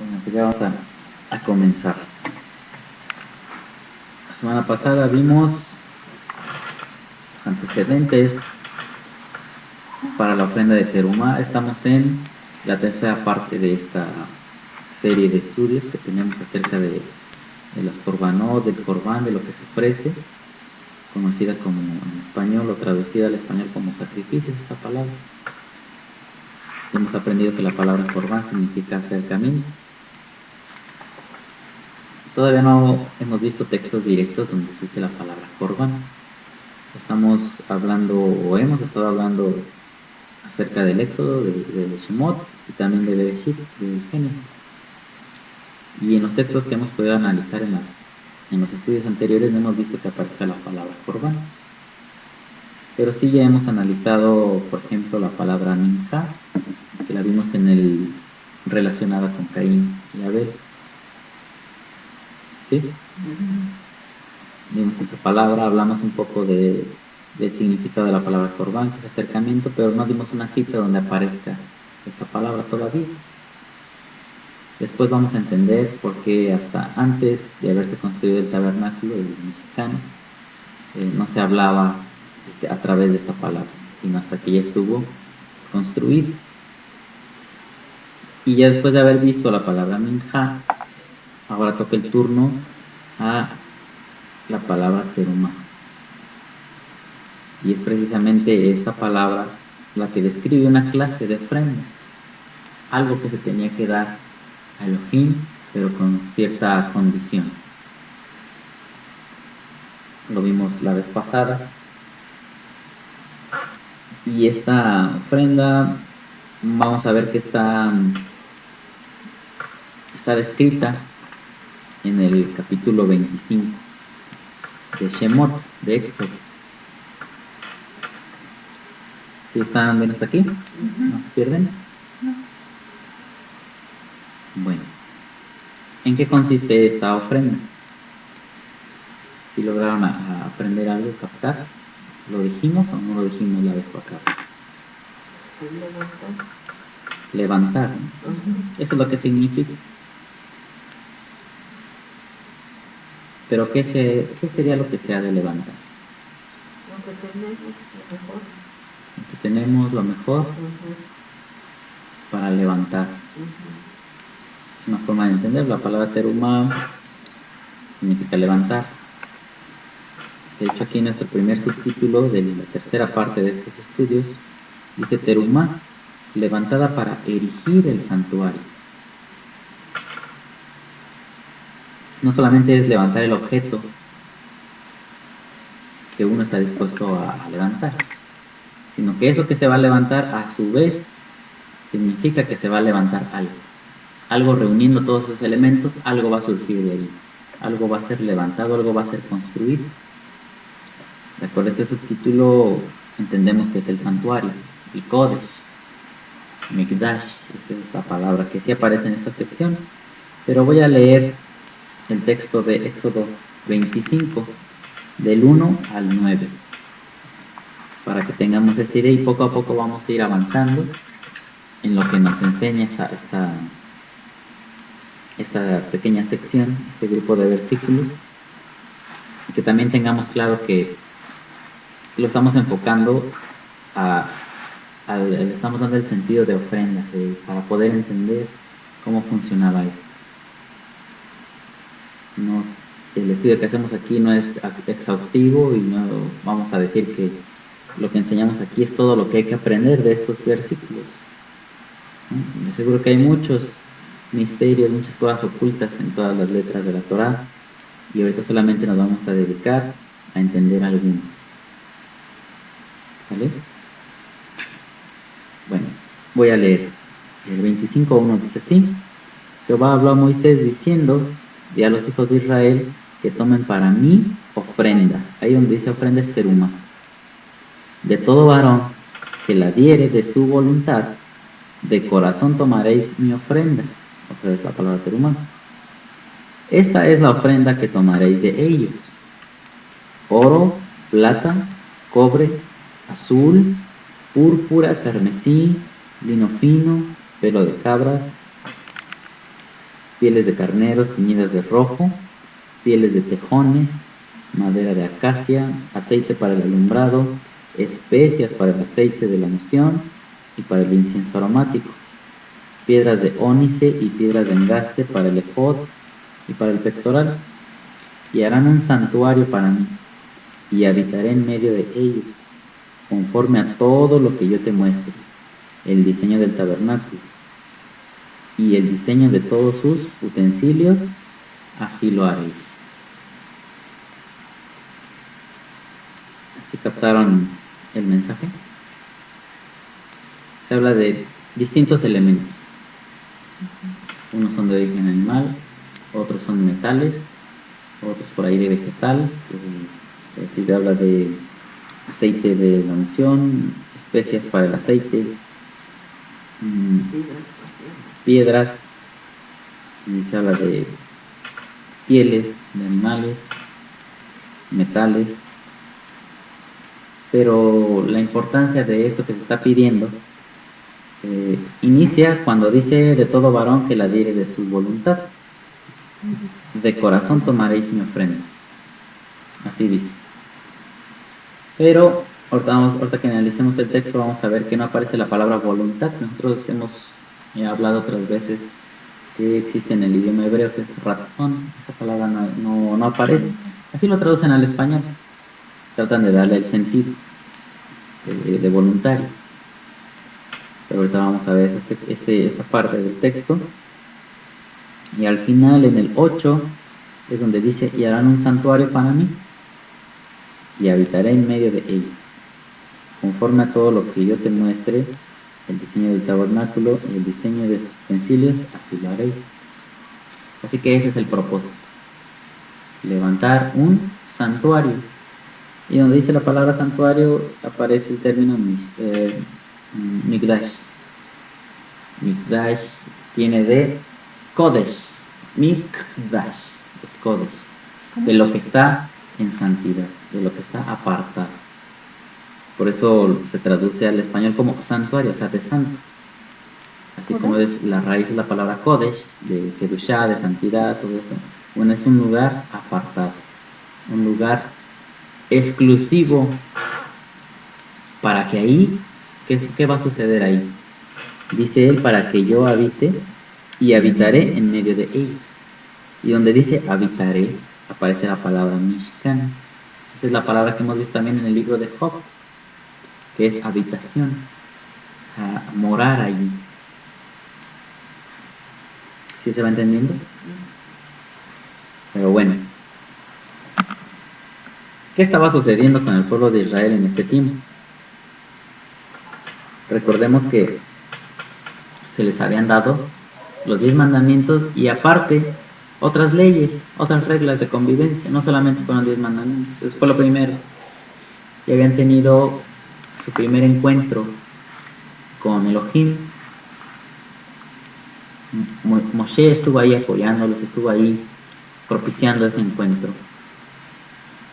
Bueno, pues ya vamos a comenzar. La semana pasada vimos los antecedentes para la ofrenda de Terumá. Estamos en la tercera parte de esta serie de estudios que tenemos acerca de las Corbanot, del Corbán, de lo que se ofrece, conocida como en español o traducida al español como sacrificios, esta palabra. Hemos aprendido que la palabra Corbán significa acercamiento. Todavía no hemos visto textos directos donde se use la palabra Corbán. Estamos hablando, o hemos estado hablando acerca del Éxodo, de Shemot y también de Bereshit, de Génesis. Y en los textos que hemos podido analizar en los estudios anteriores no hemos visto que aparezca la palabra Corbán. Pero sí ya hemos analizado, por ejemplo, la palabra Minja, que la vimos relacionada con Caín y Abel. ¿Sí? Vimos esa palabra, hablamos un poco del significado de la palabra Corbán, que es acercamiento, pero no dimos una cita donde aparezca esa palabra todavía. Después vamos a entender por qué hasta antes de haberse construido el tabernáculo, el mexicano, no se hablaba a través de esta palabra, sino hasta que ya estuvo construido. Y ya después de haber visto la palabra Minja, ahora toca el turno a la palabra Terumá. Y es precisamente esta palabra la que describe una clase de ofrenda, algo que se tenía que dar a Elohim, pero con cierta condición. Lo vimos la vez pasada. Y esta ofrenda, vamos a ver que está descrita en el capítulo 25 de Shemot, de Éxodo. ¿Sí están bien hasta aquí? ¿No se pierden? No. Bueno, ¿en qué consiste esta ofrenda? ¿Si lograron aprender algo, captar? ¿Lo dijimos o no lo dijimos la vez pasada? Levantar, ¿no? Eso es lo que significa. Pero ¿qué sería lo que se ha de levantar? Lo que tenemos, lo mejor. Lo que tenemos, lo mejor, para levantar. Es una forma de entender. La palabra terumá significa levantar. De hecho, aquí en nuestro primer subtítulo de la tercera parte de estos estudios dice terumá, levantada para erigir el santuario. No solamente es levantar el objeto que uno está dispuesto a levantar, sino que eso que se va a levantar a su vez significa que se va a levantar algo reuniendo todos esos elementos, algo va a surgir de ahí, algo va a ser levantado, algo va a ser construido. De acuerdo a este subtítulo entendemos que es el santuario, el Kodesh, Mikdash, esa es la palabra que sí aparece en esta sección, pero voy a leer el texto de Éxodo 25, del 1 al 9, para que tengamos esta idea y poco a poco vamos a ir avanzando en lo que nos enseña esta pequeña sección, este grupo de versículos, y que también tengamos claro que lo estamos enfocando le estamos dando el sentido de ofrenda, para poder entender cómo funcionaba esto. El estudio que hacemos aquí no es exhaustivo y no vamos a decir que lo que enseñamos aquí es todo lo que hay que aprender de estos versículos. Me aseguro que hay muchos misterios, muchas cosas ocultas en todas las letras de la Torá y ahorita solamente nos vamos a dedicar a entender algunos. ¿Vale? Bueno, voy a leer. El 25:1 dice así: Jehová habló a Moisés diciendo, di a los hijos de Israel que tomen para mí ofrenda. Ahí donde dice ofrenda es terumá. De todo varón que la diere de su voluntad, de corazón tomaréis mi ofrenda. Otra vez la palabra terumá. Esta es la ofrenda que tomaréis de ellos: oro, plata, cobre, azul, púrpura, carmesí, lino fino, pelo de cabras, pieles de carneros teñidas de rojo, pieles de tejones, madera de acacia, aceite para el alumbrado, especias para el aceite de la unción y para el incienso aromático, piedras de ónice y piedras de engaste para el efod y para el pectoral. Y harán un santuario para mí, y habitaré en medio de ellos, conforme a todo lo que yo te muestre, el diseño del tabernáculo y el diseño de todos sus utensilios, así lo haréis. ¿Sí captaron el mensaje? Se habla de distintos elementos. Unos son de origen animal, otros son metales, otros por ahí de vegetal. Si se habla de aceite de la unción, especias para el aceite, piedras, y se habla de pieles de animales, metales. Pero la importancia de esto que se está pidiendo inicia cuando dice: de todo varón que la diere de su voluntad, de corazón tomaréis mi ofrenda. Así dice. Pero ahorita que analicemos el texto vamos a ver que no aparece la palabra voluntad. Nosotros hemos hablado otras veces que existe en el idioma hebreo, que es razón. Esa palabra no aparece. Así lo traducen al español. Tratan de darle el sentido de voluntario. Pero ahorita vamos a ver esa parte del texto. Y al final, en el 8, es donde dice: y harán un santuario para mí, y habitaré en medio de ellos, conforme a todo lo que yo te muestre, el diseño del tabernáculo y el diseño de sus utensilios, así lo haréis. Así que ese es el propósito: levantar un santuario. Y donde dice la palabra santuario aparece el término Mikdash. Mikdash viene de Kodesh. Mikdash, Kodesh, de lo que está en santidad, de lo que está apartado. Por eso se traduce al español como santuario, o sea, de santo. Así como es la raíz de la palabra Kodesh, de Kedushá, de santidad, todo eso. Bueno, es un lugar apartado, un lugar exclusivo, para que ahí, ¿qué va a suceder ahí? Dice él: para que yo habite, y habitaré en medio de ellos. Y donde dice habitaré, aparece la palabra Mishkan. Esa es la palabra que hemos visto también en el libro de Job, que es habitación, a morar allí. ¿Sí se va entendiendo? Pero bueno, ¿qué estaba sucediendo con el pueblo de Israel en este tiempo? Recordemos que se les habían dado los 10 mandamientos y aparte otras leyes, otras reglas de convivencia, no solamente con los 10 mandamientos. Eso fue lo primero. Y habían tenido su primer encuentro con Elohim. Moshe estuvo ahí apoyándolos, estuvo ahí propiciando ese encuentro.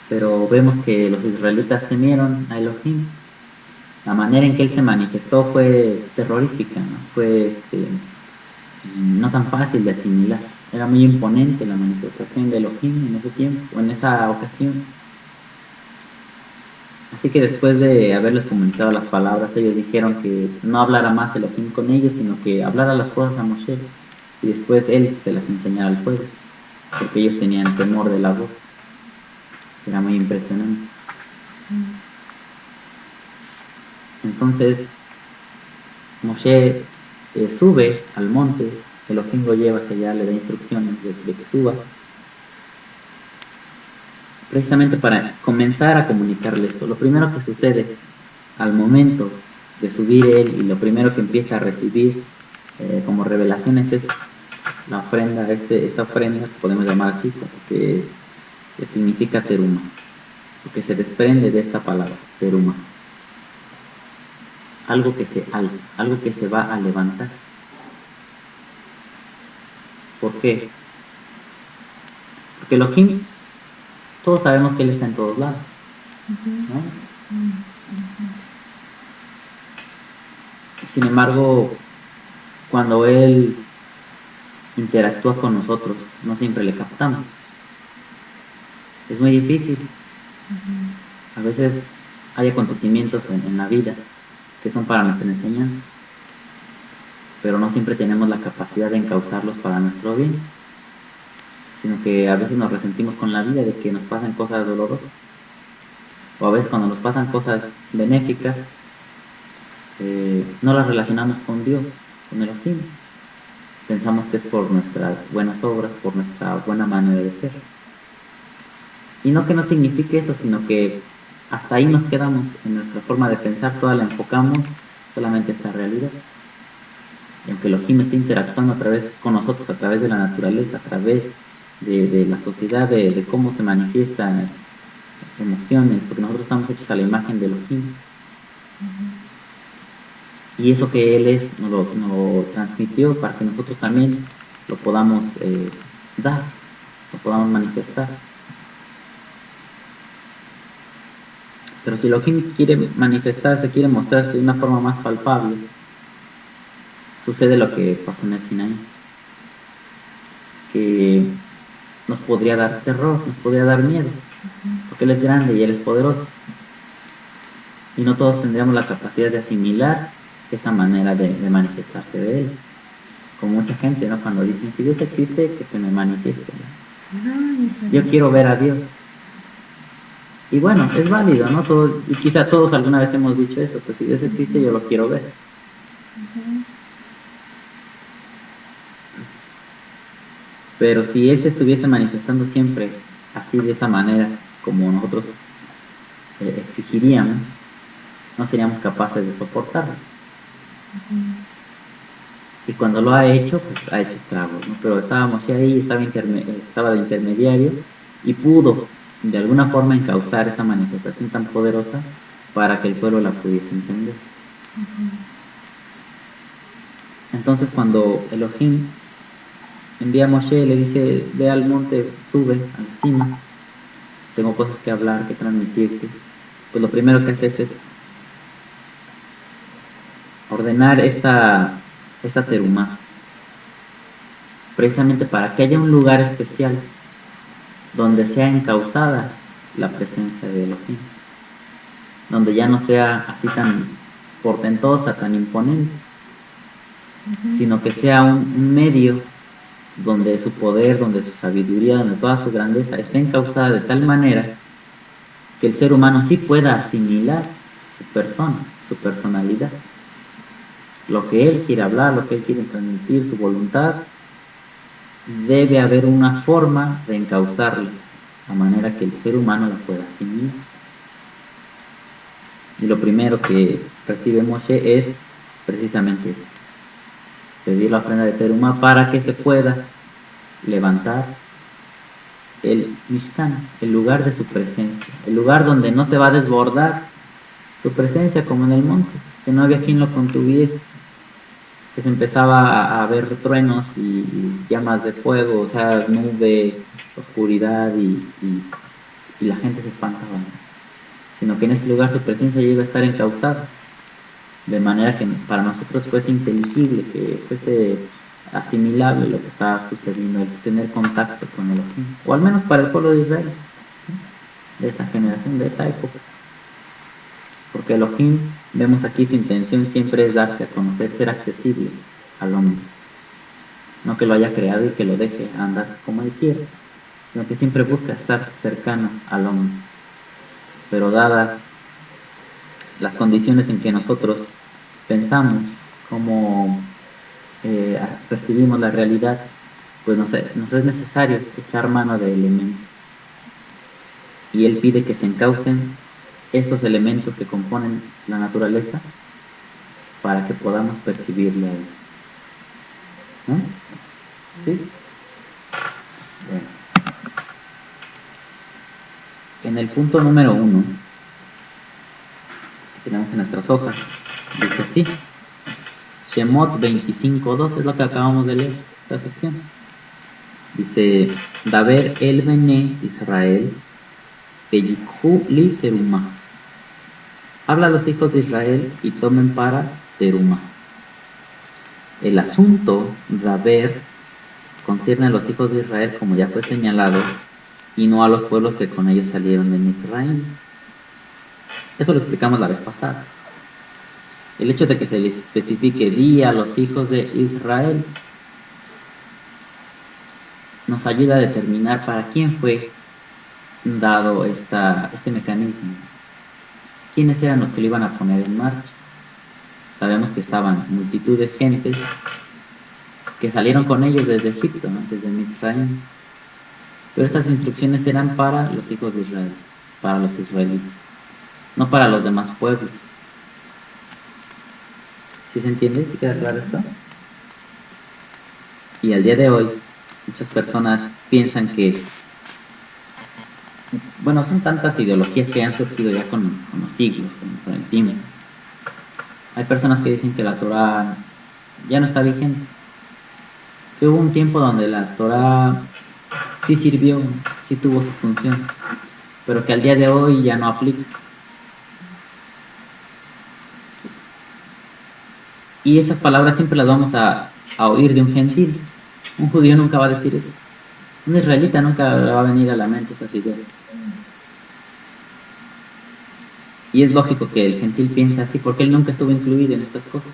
Pero vemos que los israelitas temieron a Elohim. La manera en que él se manifestó fue terrorífica, ¿no? Fue no tan fácil de asimilar. Era muy imponente la manifestación de Elohim en ese tiempo, o en esa ocasión. Así que después de haberles comunicado las palabras, ellos dijeron que no hablara más Elohim con ellos, sino que hablara las cosas a Moshe, y después él se las enseñara al pueblo, porque ellos tenían temor de la voz. Era muy impresionante. Entonces Moshe sube al monte, Elohim lo lleva hacia allá, le da instrucciones de que suba, precisamente para comenzar a comunicarle esto. Lo primero que sucede al momento de subir él, y lo primero que empieza a recibir como revelaciones, es la ofrenda, esta ofrenda, que podemos llamar así, que significa teruma, porque se desprende de esta palabra, teruma. Algo que se alza, algo que se va a levantar. ¿Por qué? Porque Elohim, todos sabemos que él está en todos lados, ¿no? Sin embargo, cuando él interactúa con nosotros, no siempre le captamos. Es muy difícil. A veces hay acontecimientos en la vida que son para nuestra enseñanza, pero no siempre tenemos la capacidad de encauzarlos para nuestro bien, sino que a veces nos resentimos con la vida de que nos pasan cosas dolorosas, o a veces cuando nos pasan cosas benéficas, no las relacionamos con Dios, con Elohim. Pensamos que es por nuestras buenas obras, por nuestra buena manera de ser. Y no que no signifique eso, sino que hasta ahí nos quedamos en nuestra forma de pensar, toda la enfocamos solamente a esta realidad. Y aunque Elohim esté interactuando con nosotros a través de la naturaleza, a través de la sociedad, de cómo se manifiestan emociones, porque nosotros estamos hechos a la imagen de Elohim. Y eso que Él es, nos lo transmitió para que nosotros también lo podamos dar, lo podamos manifestar. Pero si Elohim quiere manifestarse, quiere mostrarse de una forma más palpable, sucede lo que pasó en el Sinaí, que nos podría dar terror, nos podría dar miedo, porque Él es grande y Él es poderoso. Y no todos tendríamos la capacidad de asimilar esa manera de manifestarse de Él. Como mucha gente, ¿no? Cuando dicen, si Dios existe, que se me manifieste, ¿no? Yo quiero ver a Dios. Y bueno, es válido, ¿no? Y quizá todos alguna vez hemos dicho eso, pues si Dios existe, yo lo quiero ver. Pero si Él se estuviese manifestando siempre así, de esa manera, como nosotros exigiríamos, no seríamos capaces de soportarlo. Y cuando lo ha hecho, pues ha hecho estragos, ¿no? Pero estábamos ahí, estaba de intermediario y pudo de alguna forma encauzar esa manifestación tan poderosa para que el pueblo la pudiese entender. Entonces cuando Elohim envía a Moshe, le dice, ve al monte, sube a la cima, tengo cosas que hablar, que transmitirte, pues lo primero que hace es ordenar esta terumá, precisamente para que haya un lugar especial donde sea encauzada la presencia de Elohim, donde ya no sea así tan portentosa, tan imponente, sino que sea un medio donde su poder, donde su sabiduría, donde toda su grandeza esté encauzada de tal manera que el ser humano sí pueda asimilar su persona, su personalidad, lo que él quiere hablar, lo que él quiere transmitir, su voluntad. Debe haber una forma de encauzarlo, de manera que el ser humano la pueda asimilar. Y lo primero que recibe Moshe es precisamente eso, pedir la ofrenda de terumá para que se pueda levantar el Mishkan, el lugar de su presencia, el lugar donde no se va a desbordar su presencia como en el monte, que no había quien lo contuviese, que se empezaba a ver truenos y llamas de fuego, o sea, nube, oscuridad y la gente se espantaba, sino que en ese lugar su presencia llega a estar encauzada, de manera que para nosotros fuese inteligible, que fuese asimilable lo que estaba sucediendo, el tener contacto con Elohim, o al menos para el pueblo de Israel, de esa generación, de esa época. Porque Elohim, vemos aquí, su intención siempre es darse a conocer, ser accesible al hombre. No que lo haya creado y que lo deje andar como él quiere, sino que siempre busca estar cercano al hombre. Pero dadas las condiciones en que nosotros pensamos, cómo percibimos la realidad, pues nos es necesario echar mano de elementos. Y él pide que se encaucen estos elementos que componen la naturaleza para que podamos percibirle a él. ¿No? ¿Sí? Bueno. En el punto número 1, que tenemos en nuestras hojas, dice así: Shemot 25:2 es lo que acabamos de leer, esta sección. Dice, Daber el Bene Israel, Peyikhu li terumá. Habla a los hijos de Israel y tomen para terumá. El asunto, Daber, concierne a los hijos de Israel, como ya fue señalado, y no a los pueblos que con ellos salieron de Misraim. Eso lo explicamos la vez pasada. El hecho de que se les especifique día a los hijos de Israel nos ayuda a determinar para quién fue dado este mecanismo. ¿Quiénes eran los que lo iban a poner en marcha? Sabemos que estaban multitud de gentes que salieron con ellos desde Egipto, ¿no? Desde Misraim. Pero estas instrucciones eran para los hijos de Israel, para los israelitas, no para los demás pueblos. ¿Sí se entiende? ¿Sí queda claro esto? Y al día de hoy, muchas personas piensan que, bueno, son tantas ideologías que han surgido ya con los siglos, con el tiempo. Hay personas que dicen que la Torá ya no está vigente. Que hubo un tiempo donde la Torá sí sirvió, sí tuvo su función, pero que al día de hoy ya no aplica. Y esas palabras siempre las vamos a oír de un gentil. Un judío nunca va a decir eso. Un israelita nunca le va a venir a la mente esas ideas. Y es lógico que el gentil piense así, porque él nunca estuvo incluido en estas cosas.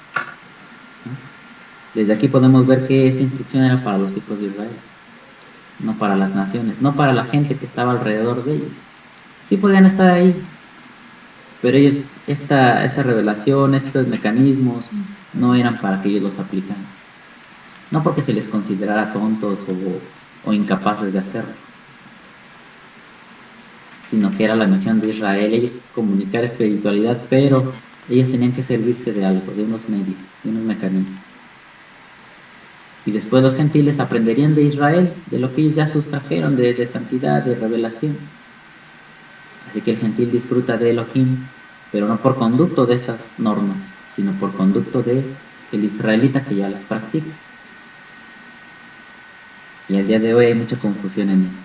Desde aquí podemos ver que esta instrucción era para los hijos de Israel, no para las naciones, no para la gente que estaba alrededor de ellos. Sí podían estar ahí, pero ellos, esta revelación, estos mecanismos, no eran para que ellos los aplicaran. No porque se les considerara tontos o incapaces de hacerlo, sino que era la misión de Israel, ellos comunicar espiritualidad, pero ellos tenían que servirse de algo, de unos medios, de unos mecanismos. Y después los gentiles aprenderían de Israel, de lo que ellos ya sustrajeron, de santidad, de revelación. Así que el gentil disfruta de Elohim, pero no por conducto de estas normas, sino por conducto del israelita que ya las practica. Y al día de hoy hay mucha confusión en esto.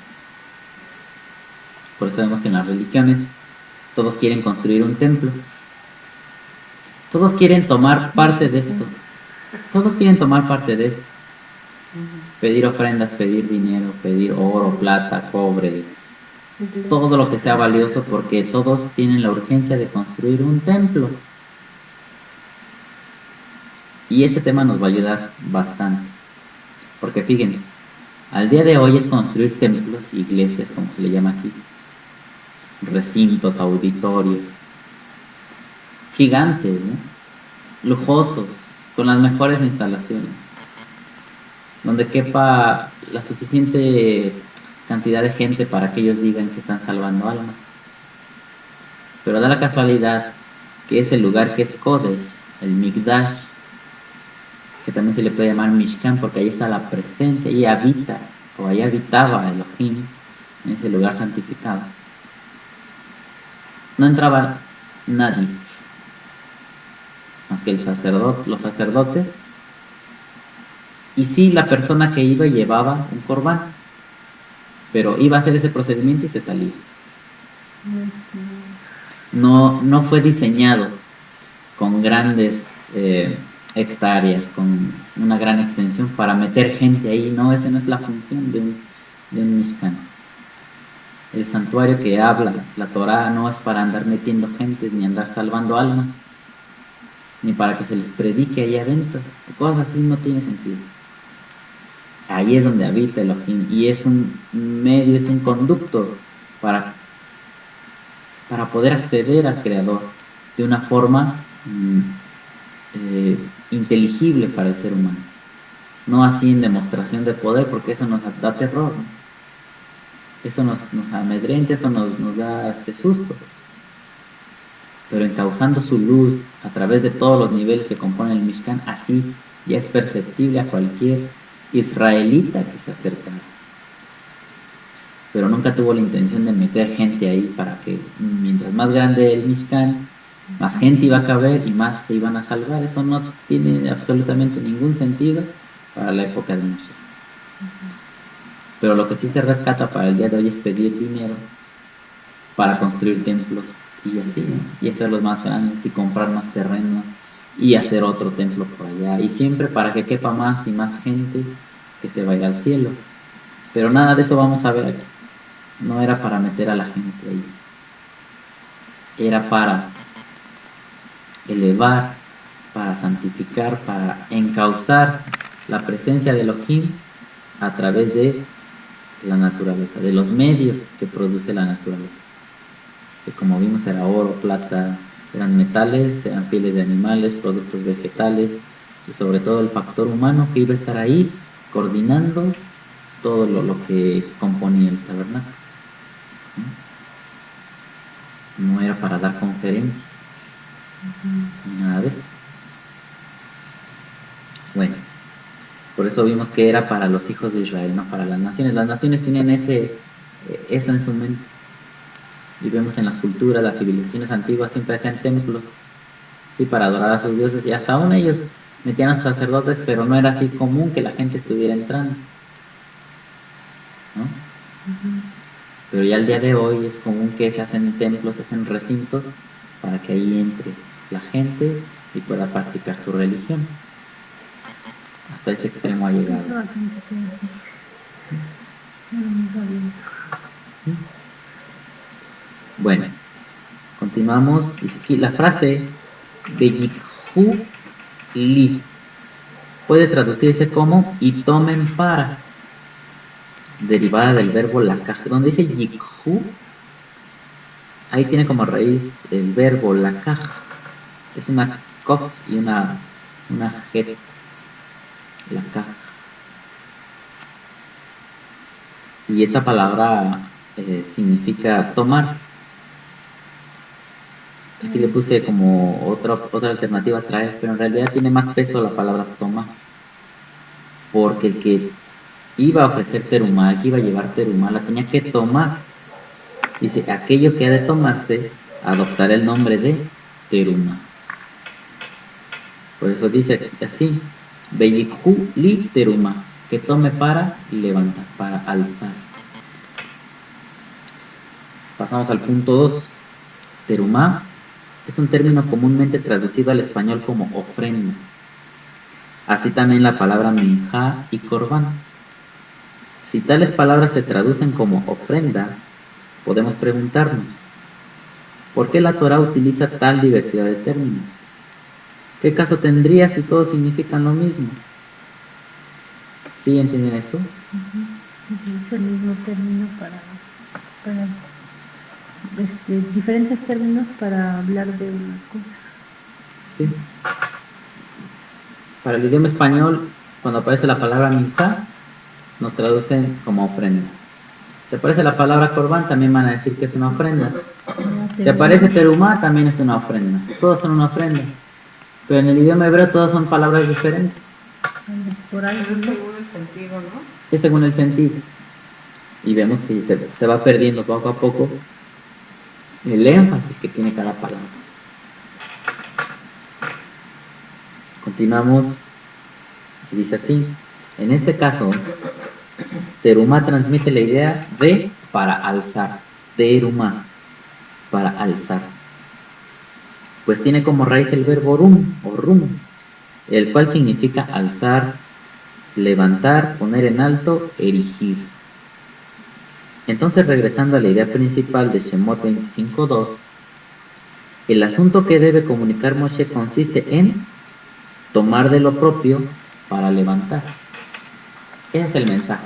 Por eso vemos que en las religiones todos quieren construir un templo. Todos quieren tomar parte de esto. Todos quieren tomar parte de esto. Pedir ofrendas, pedir dinero, pedir oro, plata, cobre, todo lo que sea valioso, porque todos tienen la urgencia de construir un templo. Y este tema nos va a ayudar bastante, porque fíjense, al día de hoy es construir templos, iglesias, como se le llama aquí, recintos, auditorios, gigantes, ¿no? Lujosos, con las mejores instalaciones, donde quepa la suficiente cantidad de gente para que ellos digan que están salvando almas. Pero da la casualidad que ese lugar que es Kodesh, el Mikdash, que también se le puede llamar Mishkan, porque ahí está la presencia, y habita, o ahí habitaba Elohim, en ese lugar santificado. No entraba nadie, más que el sacerdote, los sacerdotes, y sí la persona que iba llevaba un corbán, pero iba a hacer ese procedimiento y se salía. No fue diseñado con grandes hectáreas, con una gran extensión para meter gente ahí. No, esa no es la función de un Mishkan. El santuario que habla la Torá no es para andar metiendo gente, ni andar salvando almas, ni para que se les predique ahí adentro. Cosas así no tiene sentido. Ahí es donde habita Elohim, y es un medio, es un conducto para poder acceder al Creador de una forma inteligible para el ser humano. No así en demostración de poder, porque eso nos da terror, ¿no? Eso nos amedrenta, eso nos da susto. Pero encauzando su luz a través de todos los niveles que componen el Mishkan, así ya es perceptible a cualquier israelita que se acercara. Pero nunca tuvo la intención de meter gente ahí para que mientras más grande el Mishkan, más gente iba a caber y más se iban a salvar. Eso no tiene absolutamente ningún sentido para la época de Moshe. Pero lo que sí se rescata para el día de hoy es pedir dinero para construir templos y así, ¿no? Y hacerlos más grandes y comprar más terrenos y hacer otro templo por allá, y siempre para que quepa más y más gente que se va a ir al cielo. Pero nada de eso vamos a ver aquí. No era para meter a la gente ahí. Era para elevar, para santificar, para encauzar la presencia de Elohim a través de la naturaleza, de los medios que produce la naturaleza. Que como vimos era oro, plata, eran metales, eran pieles de animales, productos vegetales y sobre todo el factor humano que iba a estar ahí coordinando todo lo que componía el tabernáculo. No era para dar conferencias, nada de eso. Bueno, por eso vimos que era para los hijos de Israel, no para las naciones. Las naciones tienen eso en su mente. Y vemos en las culturas, las civilizaciones antiguas siempre hacían templos, sí, para adorar a sus dioses, y hasta aún ellos metían a sus sacerdotes, pero no era así común que la gente estuviera entrando, ¿no? Pero ya al día de hoy es común que se hacen templos, se hacen recintos para que ahí entre la gente y pueda practicar su religión. Hasta ese extremo ha llegado. Bueno, continuamos. Dice aquí la frase Beyikhu li puede traducirse como y tomen para, derivada del verbo lakaj. Donde dice yikhu, ahí tiene como raíz el verbo lakaj. Es una kof y una jet. Lakaj. Y esta palabra significa tomar. Aquí le puse como otra alternativa a traer, pero en realidad tiene más peso la palabra tomar. Porque el que iba a ofrecer terumá, el que iba a llevar terumá, la tenía que tomar. Dice, aquello que ha de tomarse, adoptará el nombre de terumá. Por eso dice así, Beyikhu li terumá, que tome para levantar, para alzar. Pasamos al punto 2. Terumá es un término comúnmente traducido al español como ofrenda. Así también la palabra minjá y corbán. Si tales palabras se traducen como ofrenda, podemos preguntarnos, ¿por qué la Torá utiliza tal diversidad de términos? ¿Qué caso tendría si todos significan lo mismo? ¿Sí entienden eso? Es el mismo término para diferentes términos para hablar de una cosa. Sí. Para el idioma español, cuando aparece la palabra minjá, nos traducen como ofrenda. Si aparece la palabra corbán, también van a decir que es una ofrenda. Si aparece terumá, también es una ofrenda. Todos son una ofrenda. Pero en el idioma hebreo todas son palabras diferentes. Por ahí, según el sentido, ¿no? Es según el sentido. Y vemos que se va perdiendo poco a poco el énfasis que tiene cada palabra. Continuamos. Y dice así. En este caso, terumá transmite la idea de para alzar. Terumá, para alzar. Pues tiene como raíz el verbo rum o rum, el cual significa alzar, levantar, poner en alto, erigir. Entonces, regresando a la idea principal de Shemot 25.2, el asunto que debe comunicar Moshe consiste en tomar de lo propio para levantar. Ese es el mensaje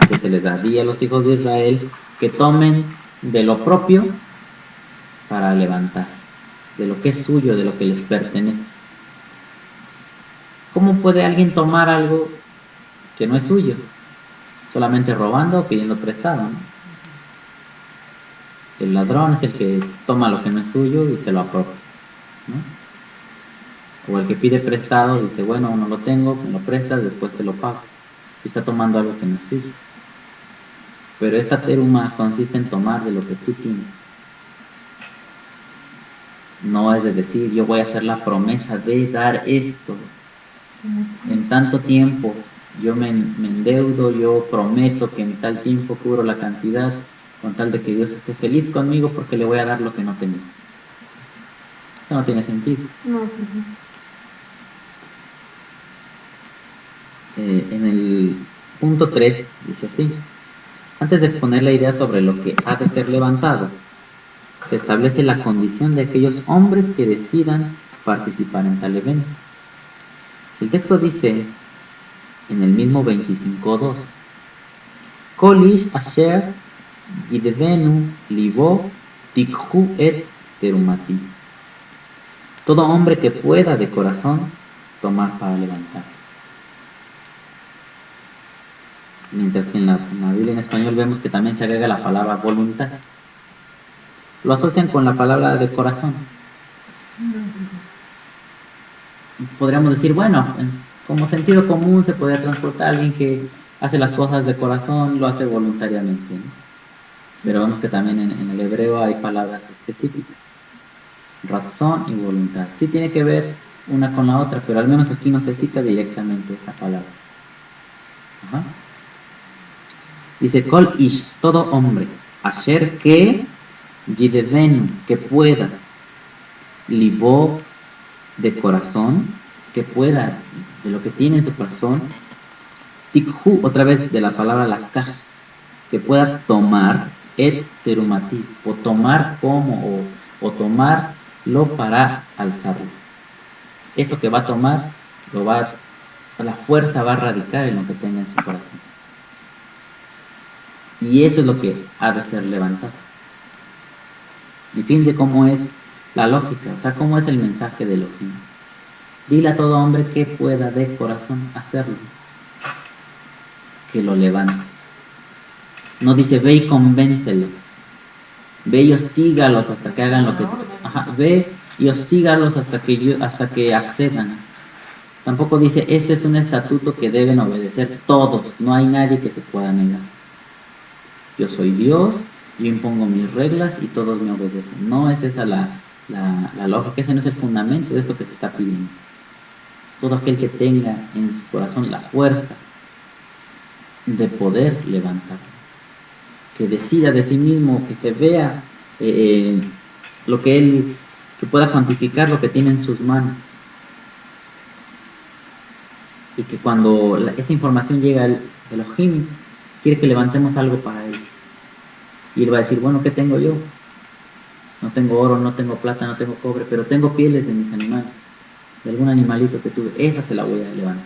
que se les da a los hijos de Israel, que tomen de lo propio para levantar, de lo que es suyo, de lo que les pertenece. ¿Cómo puede alguien tomar algo que no es suyo? Solamente robando o pidiendo prestado, ¿no? El ladrón es el que toma lo que no es suyo y se lo apropia, ¿no? O el que pide prestado dice, bueno, no lo tengo, me lo prestas, después te lo pago. Y está tomando algo que no es suyo. Pero esta teruma consiste en tomar de lo que tú tienes. No es de decir, yo voy a hacer la promesa de dar esto. En tanto tiempo, yo me endeudo, yo prometo que en tal tiempo cubro la cantidad, con tal de que Dios esté feliz conmigo porque le voy a dar lo que no tengo. Eso no tiene sentido. No. en el punto 3 dice así: antes de exponer la idea sobre lo que ha de ser levantado, se establece la condición de aquellos hombres que decidan participar en tal evento. El texto dice en el mismo 25.2: Kolish asher yidvenu libo tikhu et terumati. Todo hombre que pueda de corazón tomar para levantar. Mientras que en la Biblia en español vemos que también se agrega la palabra voluntad. Lo asocian con la palabra de corazón. Podríamos decir, bueno, como sentido común se podría transportar a alguien que hace las cosas de corazón, lo hace voluntariamente, ¿no? Pero vemos que también en el hebreo hay palabras específicas: razón y voluntad. Sí tiene que ver una con la otra, pero al menos aquí no se cita directamente esa palabra. Ajá. Dice, Kol ish, todo hombre, asher que, yidevenu, que pueda, libo, de corazón, que pueda, de lo que tiene en su corazón, tikhu, otra vez de la palabra la caja, que pueda tomar, et terumati, o tomar como, o tomarlo para alzarlo. Eso que va a tomar, la fuerza va a radicar en lo que tenga en su corazón. Y eso es lo que ha de ser levantado. En fin, de cómo es la lógica, o sea, cómo es el mensaje de Elohim. Dile a todo hombre que pueda de corazón hacerlo, que lo levante. No dice ve y convéncelos, ve y hostígalos hasta que hagan lo que... Ajá, ve y hostígalos hasta que accedan. Tampoco dice este es un estatuto que deben obedecer todos, no hay nadie que se pueda negar. Yo soy Dios, yo impongo mis reglas y todos me obedecen. No es esa la lógica, ese no es el fundamento de esto que te está pidiendo. Todo aquel que tenga en su corazón la fuerza de poder levantar, que decida de sí mismo, que se vea lo que él, que pueda cuantificar lo que tiene en sus manos, y que cuando esa información llega al Elohim, quiere que levantemos algo para él. Y él va a decir, bueno, ¿qué tengo yo? No tengo oro, no tengo plata, no tengo cobre, pero tengo pieles de mis animales, de algún animalito que tuve, esa se la voy a levantar.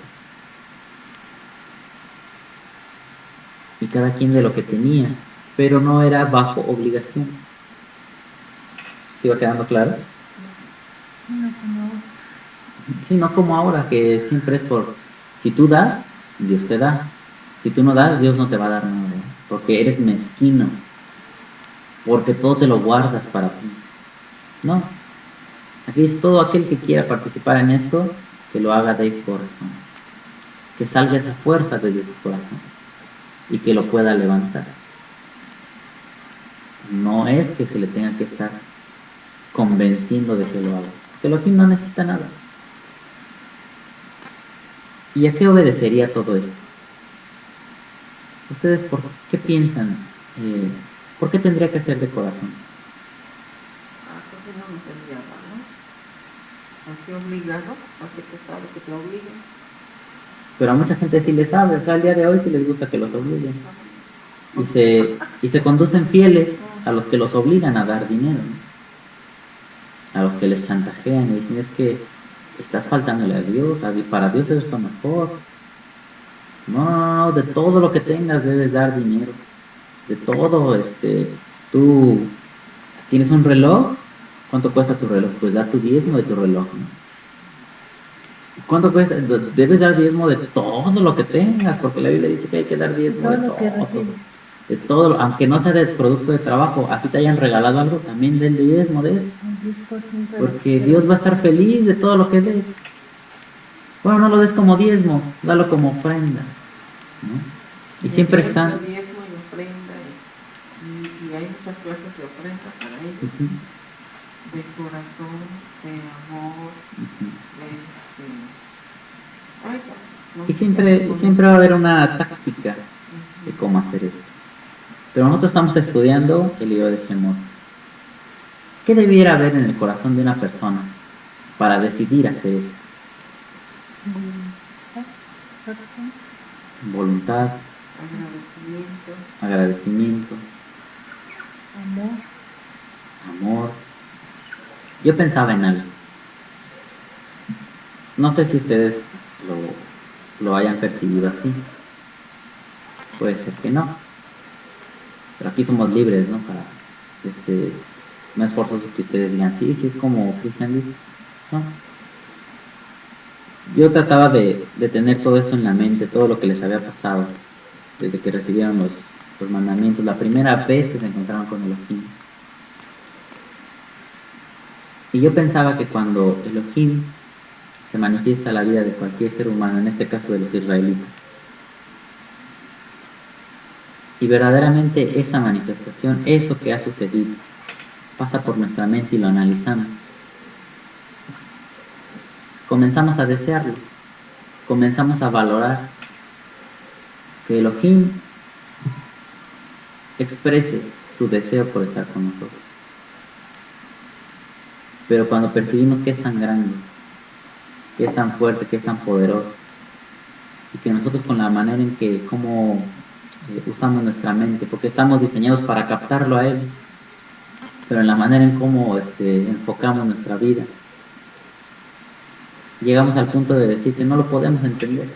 Y cada quien de lo que tenía, pero no era bajo obligación. ¿Se iba quedando claro? No como ahora. Sí, no como ahora, que siempre es por, si tú das, Dios te da. Si tú no das, Dios no te va a dar nada, porque eres mezquino, porque todo te lo guardas para ti. No, aquí es todo aquel que quiera participar en esto, que lo haga de corazón, que salga esa fuerza desde su corazón y que lo pueda levantar. No es que se le tenga que estar convenciendo de que lo haga, porque Elohim no necesita nada. ¿Y a qué obedecería todo esto? ¿Ustedes por qué piensan? ¿Por qué tendría que ser de corazón? Porque no me tendría mal, ¿no? Así obligado, así que sabe que te obligan. Pero a mucha gente sí le sabe, o sea, al día de hoy sí les gusta que los obliguen. Y se conducen fieles a los que los obligan a dar dinero, ¿no? A los que les chantajean y dicen, es que estás faltándole a Dios, para Dios eso es lo mejor. No, de todo lo que tengas debes dar dinero. De todo, tú tienes un reloj, ¿cuánto cuesta tu reloj? Pues da tu diezmo de tu reloj, ¿no? ¿Cuánto cuesta? Debes dar diezmo de todo lo que tengas, porque la Biblia dice que hay que dar diezmo de todo. De todo, aunque no sea del producto de trabajo, así te hayan regalado algo, también del diezmo de eso. Porque Dios va a estar feliz de todo lo que des. Bueno, no lo des como diezmo, dalo como ofrenda, ¿no? Y siempre están... diezmo y ofrenda, y hay muchas clases de ofrenda para ellos. De corazón, de amor, y siempre va a haber una táctica de cómo hacer eso. Pero nosotros estamos estudiando el libro de Shemot. ¿Qué debiera haber en el corazón de una persona para decidir hacer esto? voluntad, agradecimiento, Amor. amor. Yo pensaba en algo. No sé si ustedes lo hayan percibido así. Puede ser que no. Pero aquí somos libres, ¿no? Para, no es forzoso que ustedes digan, sí, sí, es como Cristian dice. No. Yo trataba de tener todo esto en la mente, todo lo que les había pasado desde que recibieron los mandamientos, la primera vez que se encontraron con Elohim. Y yo pensaba que cuando Elohim se manifiesta en la vida de cualquier ser humano, en este caso de los israelitas, y verdaderamente esa manifestación, eso que ha sucedido, pasa por nuestra mente y lo analizamos, comenzamos a desearlo, comenzamos a valorar que Elohim exprese su deseo por estar con nosotros. Pero cuando percibimos que es tan grande, que es tan fuerte, que es tan poderoso, y que nosotros con la manera en que cómo usamos nuestra mente, porque estamos diseñados para captarlo a Él, pero en la manera en cómo enfocamos nuestra vida, llegamos al punto de decir que no lo podemos entender,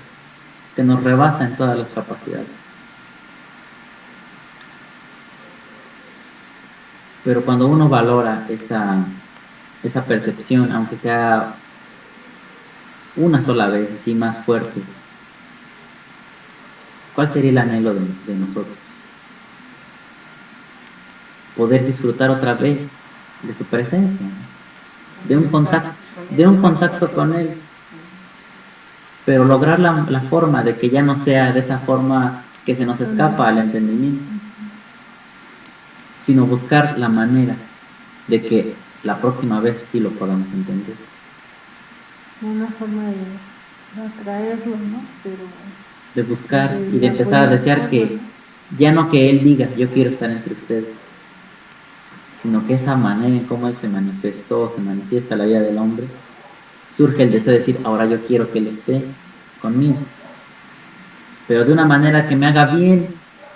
que nos rebasa en todas las capacidades. Pero cuando uno valora esa percepción, aunque sea una sola vez, así más fuerte, ¿cuál sería el anhelo de nosotros? Poder disfrutar otra vez de su presencia, de un contacto con Él, pero lograr la forma de que ya no sea de esa forma que se nos escapa al entendimiento, sino buscar la manera de que la próxima vez sí lo podamos entender. Una forma de atraerlo, ¿no? Pero de buscar y de empezar a desear que ya no que Él diga yo quiero estar entre ustedes, sino que esa manera en cómo Él se manifestó, se manifiesta la vida del hombre, surge el deseo de decir ahora yo quiero que Él esté conmigo, pero de una manera que me haga bien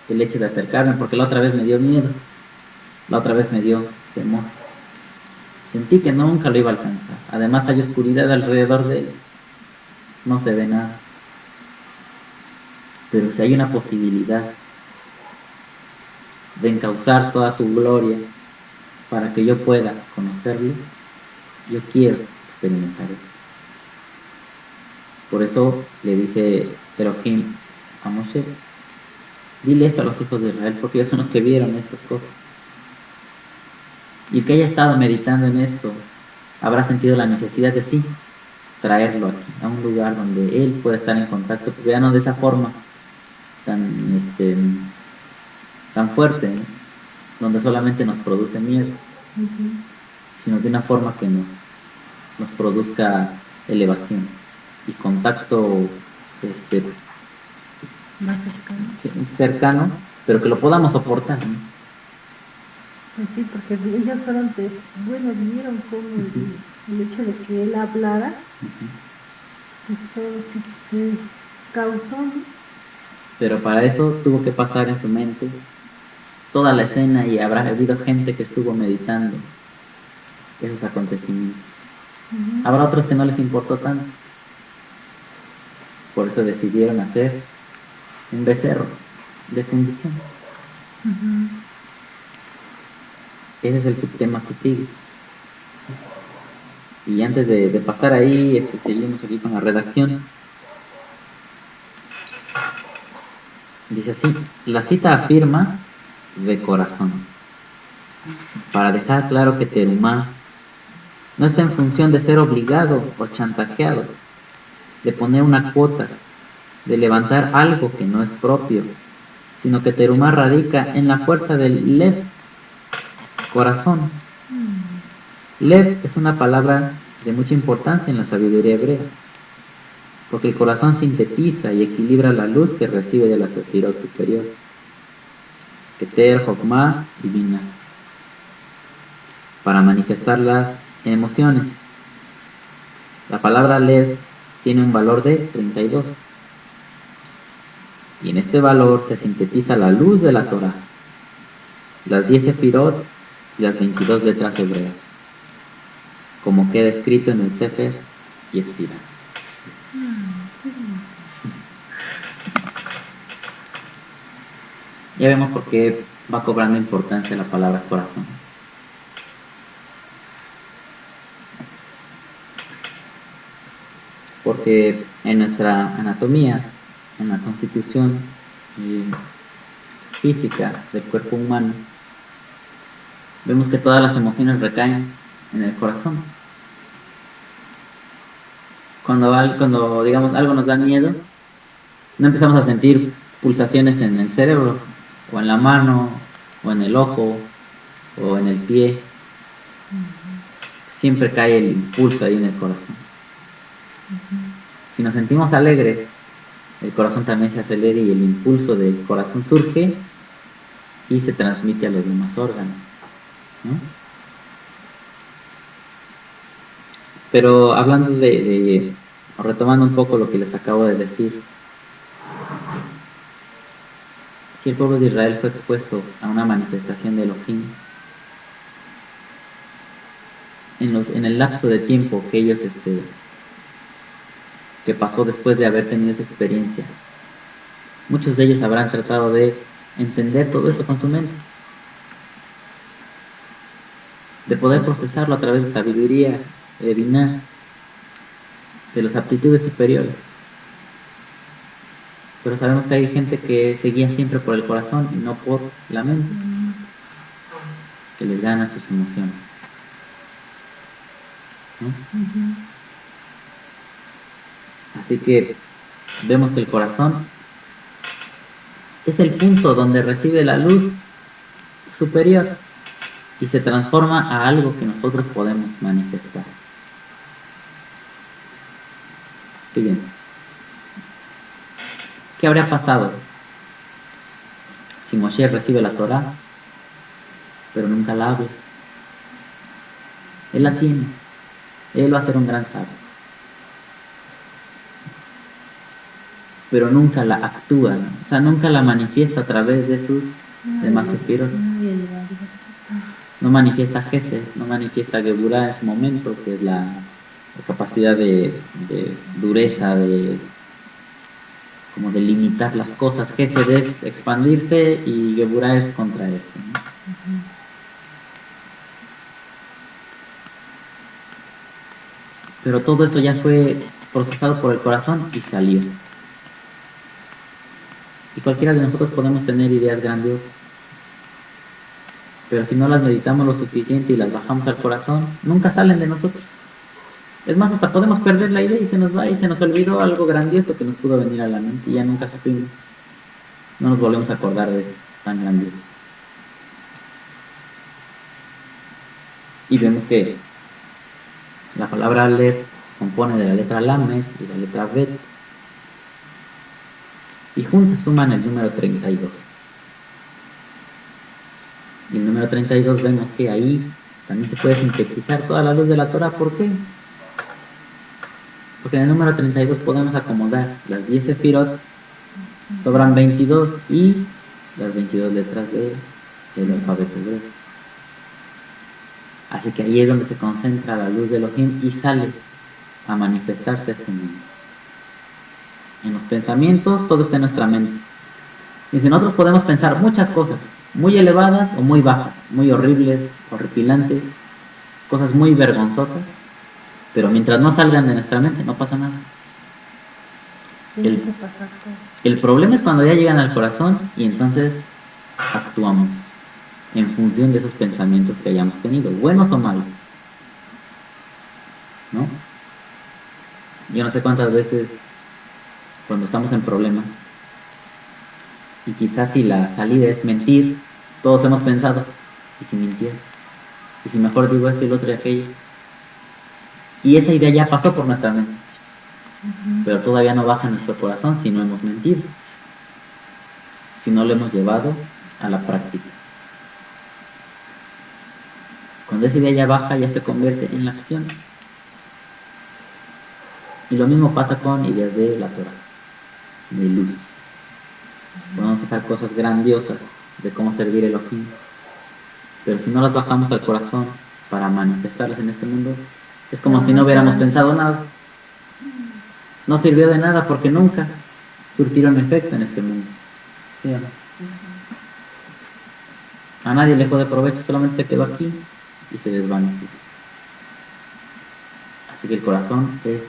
el hecho de acercarme, porque la otra vez me dio miedo, la otra vez me dio temor, sentí que nunca lo iba a alcanzar, además hay oscuridad alrededor de Él, no se ve nada. Pero si hay una posibilidad de encauzar toda su gloria para que yo pueda conocerlo, yo quiero experimentar eso. Por eso le dice Elohim a Moshe, dile esto a los hijos de Israel, porque ellos son los que vieron estas cosas. Y el que haya estado meditando en esto, habrá sentido la necesidad de sí, traerlo aquí, a un lugar donde él pueda estar en contacto, pero ya no de esa forma tan fuerte, ¿no? Donde solamente nos produce miedo, sino de una forma que nos produzca elevación y contacto más cercano, pero que lo podamos soportar, ¿no? Pues sí, porque ellos fueron, vieron cómo el hecho de que él hablara, pues todo se causó, ¿no? Pero para eso tuvo que pasar en su mente toda la escena y habrá habido gente que estuvo meditando esos acontecimientos. Habrá otros que no les importó tanto. Por eso decidieron hacer un becerro de fundición. Ese es el subtema que sigue. Y antes de pasar ahí, seguimos aquí con la redacción. Dice así, la cita afirma de corazón, para dejar claro que Terumá no está en función de ser obligado o chantajeado, de poner una cuota, de levantar algo que no es propio, sino que Terumá radica en la fuerza del Lev, corazón. Lev es una palabra de mucha importancia en la sabiduría hebrea, porque el corazón sintetiza y equilibra la luz que recibe de la sefirot superior, Keter, Jokmah y Binah, para manifestar las emociones. La palabra Lev tiene un valor de 32. Y en este valor se sintetiza la luz de la Torah, las 10 sefirot y las 22 letras hebreas, como queda escrito en el Sefer Yetzirah. Ya vemos por qué va cobrando importancia la palabra corazón. Porque en nuestra anatomía, en la constitución física del cuerpo humano, vemos que todas las emociones recaen en el corazón. Cuando digamos algo nos da miedo, no empezamos a sentir pulsaciones en el cerebro, o en la mano, o en el ojo, o en el pie. Siempre cae el impulso ahí en el corazón. Si nos sentimos alegres, el corazón también se acelera y el impulso del corazón surge y se transmite a los demás órganos, ¿no? Pero hablando retomando un poco lo que les acabo de decir, si el pueblo de Israel fue expuesto a una manifestación de Elohim, en el lapso de tiempo que ellos que pasó después de haber tenido esa experiencia, muchos de ellos habrán tratado de entender todo eso con su mente, de poder procesarlo a través de sabiduría, de biná, de las aptitudes superiores. Pero sabemos que hay gente que se guía siempre por el corazón y no por la mente, que les gana sus emociones, ¿no? Así que vemos que el corazón es el punto donde recibe la luz superior y se transforma a algo que nosotros podemos manifestar. Siguiente. ¿Qué habría pasado si Moshe recibe la Torah, pero nunca la habla? Él la tiene, él va a ser un gran sabio, pero nunca la actúa, ¿no? O sea, nunca la manifiesta a través de sus demás sefirot. No manifiesta Gesed, no manifiesta Geburah en su momento, que es la capacidad de dureza, como de limitar las cosas. Gesed es expandirse y Geburah es contraerse, ¿no? Pero todo eso ya fue procesado por el corazón y salió. Y cualquiera de nosotros podemos tener ideas grandiosas, pero si no las meditamos lo suficiente y las bajamos al corazón, nunca salen de nosotros. Es más, hasta podemos perder la idea y se nos va y se nos olvidó algo grandioso que nos pudo venir a la mente y ya nunca supimos. No nos volvemos a acordar de eso tan grandioso. Y vemos que la palabra Aleph compone de la letra Lamed y la letra Bet, y juntas suman el número 32. Y el número 32 vemos que ahí también se puede sintetizar toda la luz de la Torah. ¿Por qué? Porque en el número 32 podemos acomodar las 10 sefirot, sobran 22 y las 22 letras del alfabeto hebreo. Así que ahí es donde se concentra la luz de Elohim y sale a manifestarse este mundo. En los pensamientos, todo está en nuestra mente. Y si nosotros podemos pensar muchas cosas, muy elevadas o muy bajas, muy horribles, horripilantes, cosas muy vergonzosas, pero mientras no salgan de nuestra mente no pasa nada. El problema es cuando ya llegan al corazón y entonces actuamos en función de esos pensamientos que hayamos tenido, buenos o malos, ¿no? Yo no sé cuántas veces cuando estamos en problemas y quizás si la salida es mentir, todos hemos pensado, ¿y si mintiera? ¿Y si mejor digo esto y lo otro y aquello? Y esa idea ya pasó por nuestra mente, pero todavía no baja en nuestro corazón si no hemos mentido, si no lo hemos llevado a la práctica. Cuando esa idea ya baja, ya se convierte en la acción. Y lo mismo pasa con ideas de la Torah, de luz. pensar cosas grandiosas de cómo servir el Elohim. Pero si no las bajamos al corazón para manifestarlas en este mundo, es como si no hubiéramos pensado nada. No sirvió de nada porque nunca surtieron efecto en este mundo. ¿Sí o no? A nadie le fue de provecho, solamente se quedó aquí y se desvaneció. Así que el corazón es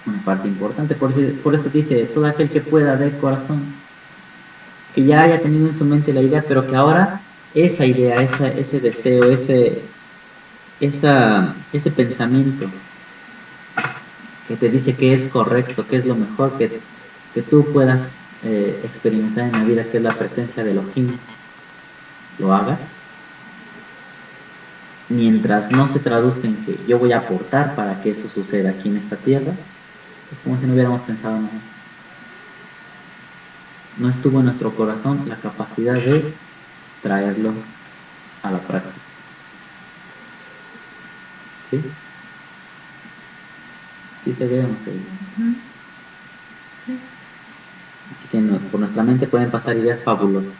una parte importante. Por eso dice, todo aquel que pueda de corazón, que ya haya tenido en su mente la idea, pero que ahora esa idea, ese deseo, ese pensamiento que te dice que es correcto, que es lo mejor que tú puedas experimentar en la vida, que es la presencia de Elohim, lo hagas, mientras no se traduzca en que yo voy a aportar para que eso suceda aquí en esta tierra, es como si no hubiéramos pensado nada. No estuvo en nuestro corazón la capacidad de traerlo a la práctica. ¿Sí? ¿Sí se ve o no se ve? Así que por nuestra mente pueden pasar ideas fabulosas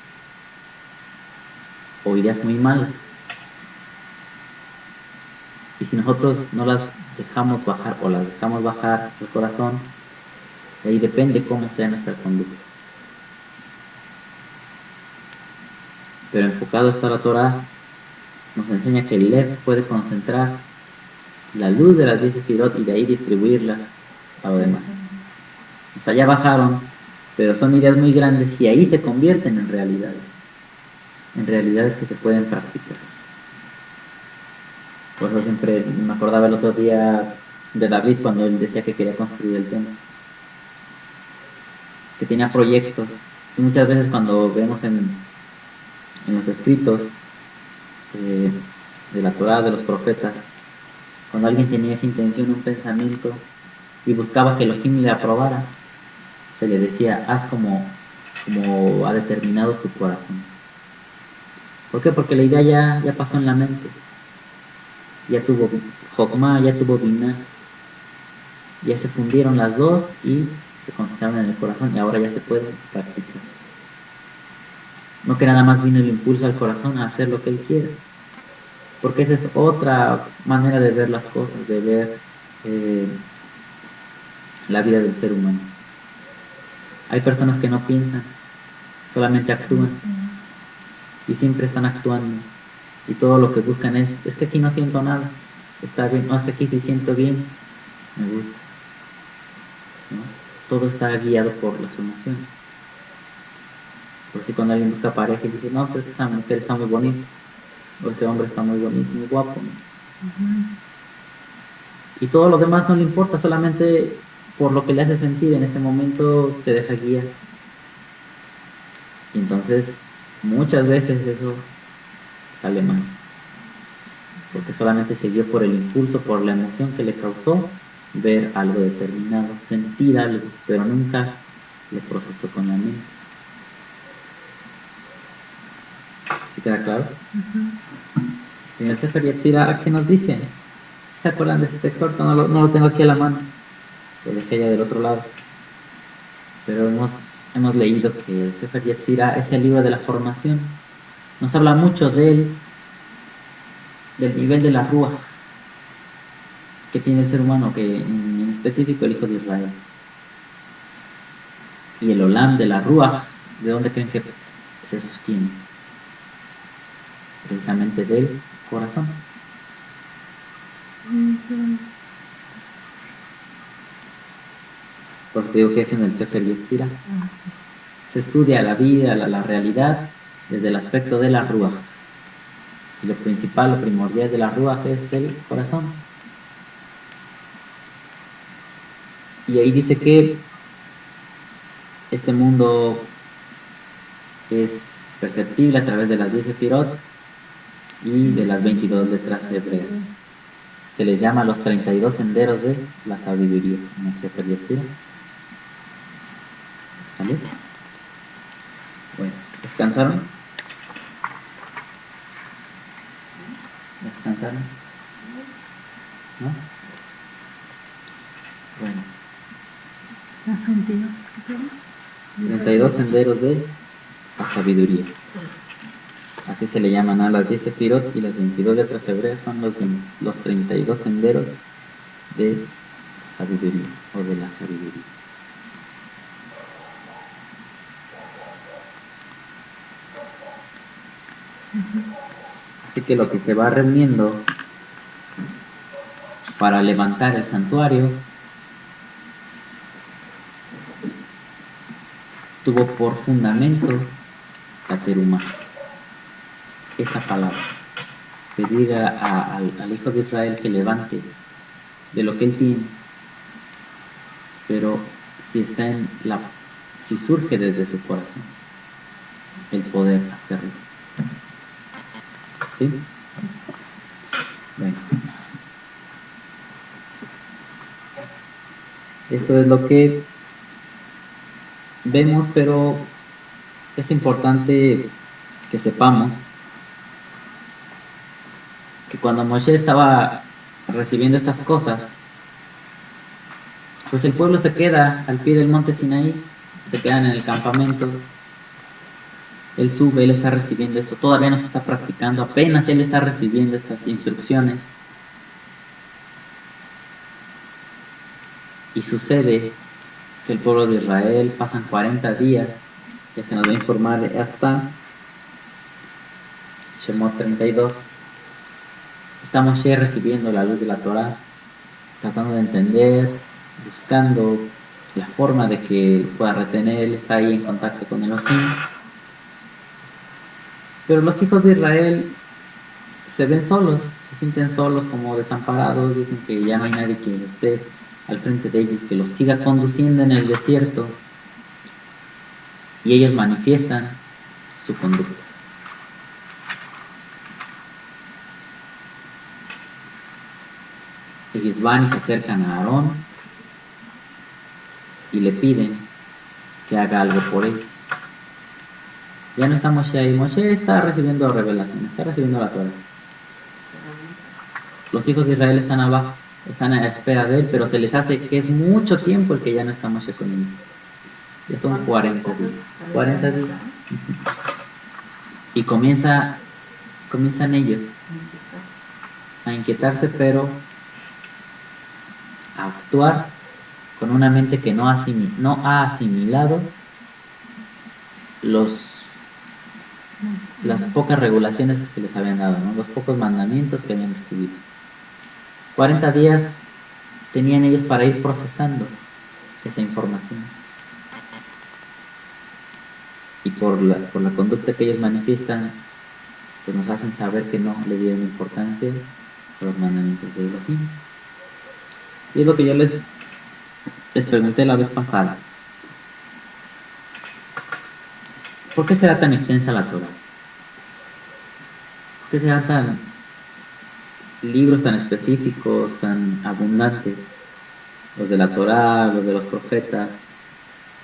o ideas muy malas. Y si nosotros no las dejamos bajar o las dejamos bajar al corazón, de ahí depende cómo sea nuestra conducta. Pero enfocado está la Torah, nos enseña que el Lev puede concentrar la luz de las 10 sefirot y de ahí distribuirlas a lo demás. O sea, ya bajaron, pero son ideas muy grandes y ahí se convierten en realidades que se pueden practicar. Por eso siempre me acordaba el otro día de David cuando él decía que quería construir el templo, que tenía proyectos. Y muchas veces cuando vemos en los escritos de la Torah, de los profetas, cuando alguien tenía esa intención, un pensamiento, y buscaba que Elohim le aprobara, se le decía, haz como ha determinado tu corazón. ¿Por qué? Porque la idea ya pasó en la mente. Ya tuvo Jokmah, ya tuvo Binah, ya se fundieron las dos y se concentraron en el corazón y ahora ya se puede practicar. No que nada más vino el impulso al corazón a hacer lo que él quiere, porque esa es otra manera de ver las cosas, de ver la vida del ser humano. Hay personas que no piensan, solamente actúan y siempre están actuando y todo lo que buscan es que aquí no siento nada, está bien, no, es que aquí sí siento bien, me gusta, ¿no? Todo está guiado por las emociones. Por si cuando alguien busca pareja y dice, no, pues esa mujer está muy bonita, o ese hombre está muy bonito, muy guapo, ¿no? Y todo lo demás no le importa, solamente por lo que le hace sentir en ese momento se deja guiar. Y entonces muchas veces eso sale mal, porque solamente se guió por el impulso, por la emoción que le causó ver algo determinado, sentir algo, pero nunca lo procesó con la mente. ¿Sí queda claro? En el Sefer Yetzirah, ¿qué nos dice? ¿Se acuerdan de ese texto? No lo tengo aquí a la mano, lo dejé ya del otro lado. Pero hemos leído que el Sefer Yetzirah es el libro de la formación. Nos habla mucho del nivel de la Ruach que tiene el ser humano, que en específico el hijo de Israel. Y el Olam de la Ruach, ¿de dónde creen que se sostiene? Precisamente del corazón. Pues digo que es en el Sefer Yetzirah. Se estudia la vida, la realidad, desde el aspecto de la Ruach. Y lo principal, lo primordial de la Ruach es el corazón. Y ahí dice que este mundo es perceptible a través de las 10 sefirot y de las 22 letras hebreas. Se les llama los 32 senderos de la sabiduría en el Sefer Yetzirah. ¿Vale? Bueno, ¿descansaron? ¿Descansaron? ¿No? Bueno. 32 senderos de sabiduría. Así se le llaman a las 10 sefirot, y las 22 letras hebreas son los 32 senderos de sabiduría o de la sabiduría. Así que lo que se va reuniendo para levantar el santuario tuvo por fundamento la teruma, esa palabra, que diga al hijo de Israel que levante de lo que él tiene, pero si surge desde su corazón el poder hacerlo. ¿Sí? Bueno. Esto es lo que vemos, pero es importante que sepamos que cuando Moshe estaba recibiendo estas cosas, pues el pueblo se queda al pie del monte Sinaí, se quedan en el campamento. Él sube, él está recibiendo esto, todavía no se está practicando, apenas él está recibiendo estas instrucciones. Y sucede que el pueblo de Israel pasan 40 días, ya se nos va a informar hasta Shemot 32. Estamos ya recibiendo la luz de la Torah, tratando de entender, buscando la forma de que pueda retener, él está ahí en contacto con Elohim. Pero los hijos de Israel se ven solos, se sienten solos, como desamparados, dicen que ya no hay nadie que esté al frente de ellos, que los siga conduciendo en el desierto, y ellos manifiestan su conducta. Ellos van y se acercan a Aarón y le piden que haga algo por ellos. Ya no está Moshe ahí. Moshe está recibiendo revelación, está recibiendo la Torah. Los hijos de Israel están abajo, están a espera de él, pero se les hace que es mucho tiempo el que ya no está Moshe con ellos. Ya son 40 días. 40 días. Y comienzan ellos a inquietarse, pero a actuar con una mente que no ha asimilado las pocas regulaciones que se les habían dado, ¿no? Los pocos mandamientos que habían recibido. 40 días tenían ellos para ir procesando esa información. Y por la conducta que ellos manifiestan, pues nos hacen saber que no le dieron importancia a los mandamientos de Elohim. Y es lo que yo les pregunté la vez pasada. ¿Por qué será tan extensa la Torah? ¿Por qué serán tan libros tan específicos, tan abundantes? Los de la Torah, los de los profetas,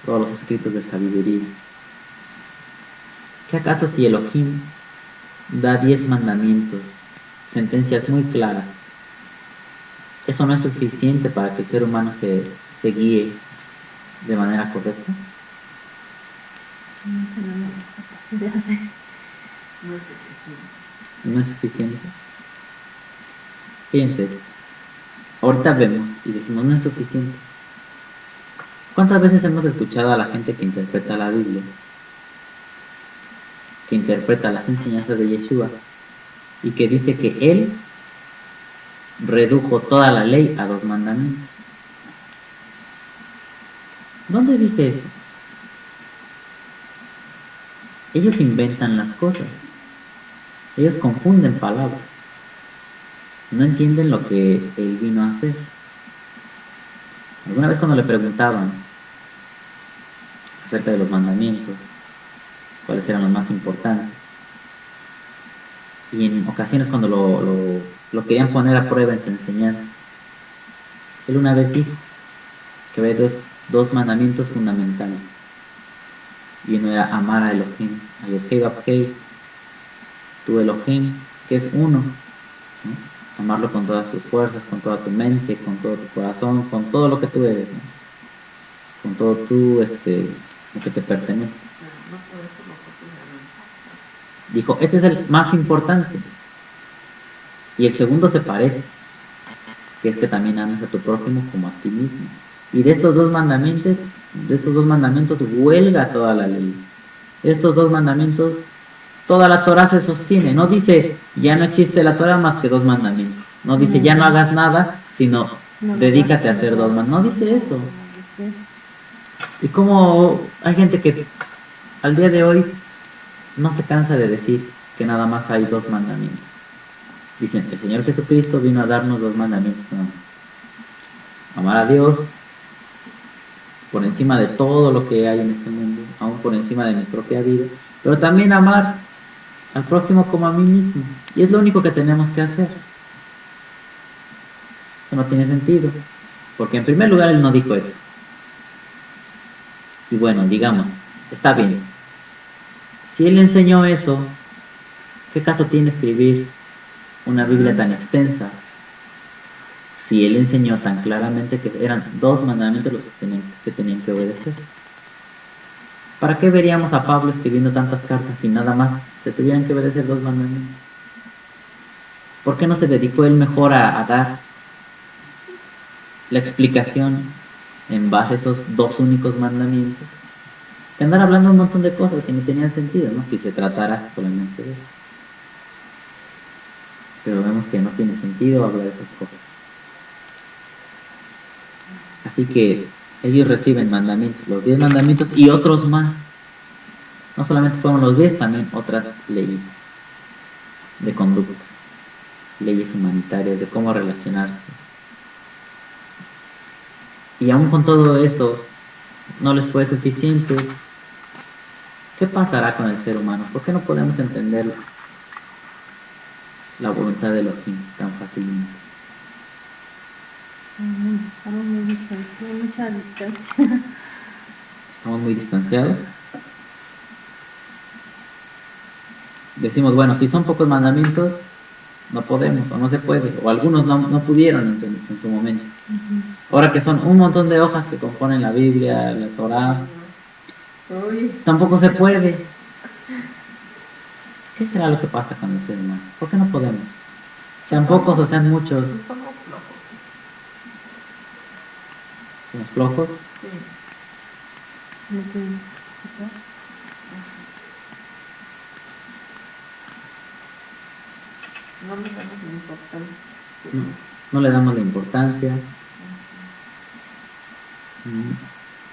todos los escritos de sabiduría. ¿Qué acaso si Elohim da 10 mandamientos, sentencias muy claras, eso no es suficiente para que el ser humano se guíe de manera correcta? No es suficiente. Fíjense, ahorita vemos y decimos no es suficiente. ¿Cuántas veces hemos escuchado a la gente que interpreta la Biblia, que interpreta las enseñanzas de Yeshua y que dice que él redujo toda la ley a 2 mandamientos? ¿Dónde dice eso? Ellos inventan las cosas. Ellos confunden palabras. No entienden lo que él vino a hacer. Alguna vez cuando le preguntaban acerca de los mandamientos, cuáles eran los más importantes, y en ocasiones cuando lo querían poner a prueba en su enseñanza, él una vez dijo que había dos mandamientos fundamentales, y uno era amar a Elohim, a Yehei Bapkei, tu Elohim, que es uno, ¿no? Amarlo con todas tus fuerzas, con toda tu mente, con todo tu corazón, con todo lo que tú eres, ¿no? Con todo lo que te pertenece. Dijo, este es el más importante. Y el segundo se parece, que es que también ames a tu prójimo como a ti mismo. Y de estos dos mandamientos huelga toda la ley. Estos dos mandamientos, toda la Torah se sostiene. No dice, ya no existe la Torah más que dos mandamientos. No dice, ya no hagas nada, sino dedícate a hacer dos mandamientos. No dice eso. Y como hay gente que al día de hoy no se cansa de decir que nada más hay dos mandamientos. Dicen, el Señor Jesucristo vino a darnos dos mandamientos nada más. Amar a Dios por encima de todo lo que hay en este mundo, aún por encima de mi propia vida, pero también amar al prójimo como a mí mismo. Y es lo único que tenemos que hacer. Eso no tiene sentido, porque en primer lugar Él no dijo eso. Y bueno, digamos, está bien. Si Él enseñó eso, ¿qué caso tiene escribir una Biblia tan extensa? Si Él enseñó tan claramente que eran dos mandamientos los que se tenían que obedecer. ¿Para qué veríamos a Pablo escribiendo tantas cartas si nada más se tuvieran que obedecer dos mandamientos? ¿Por qué no se dedicó él mejor a dar la explicación en base a esos dos únicos mandamientos? Que andar hablando un montón de cosas que ni tenían sentido, ¿no? Si se tratara solamente de eso. Pero vemos que no tiene sentido hablar de esas cosas. Así que ellos reciben mandamientos, los 10 mandamientos y otros más. No solamente fueron los 10, también otras leyes de conducta, leyes humanitarias, de cómo relacionarse. Y aún con todo eso, no les fue suficiente. ¿Qué pasará con el ser humano? ¿Por qué no podemos entender la voluntad de Elohim tan fácilmente? Estamos muy distanciados, mucha distancia. Estamos muy distanciados. Decimos, bueno, si son pocos mandamientos, no podemos, o no se puede, o algunos no pudieron en su momento. Ahora que son un montón de hojas que componen la Biblia, la Torah, tampoco se puede. ¿Qué será lo que pasa con el ser humano? ¿Por qué no podemos? Sean pocos o sean muchos. Somos flojos. ¿Somos flojos? Sí. No podemos. No le damos la importancia. No le damos la importancia.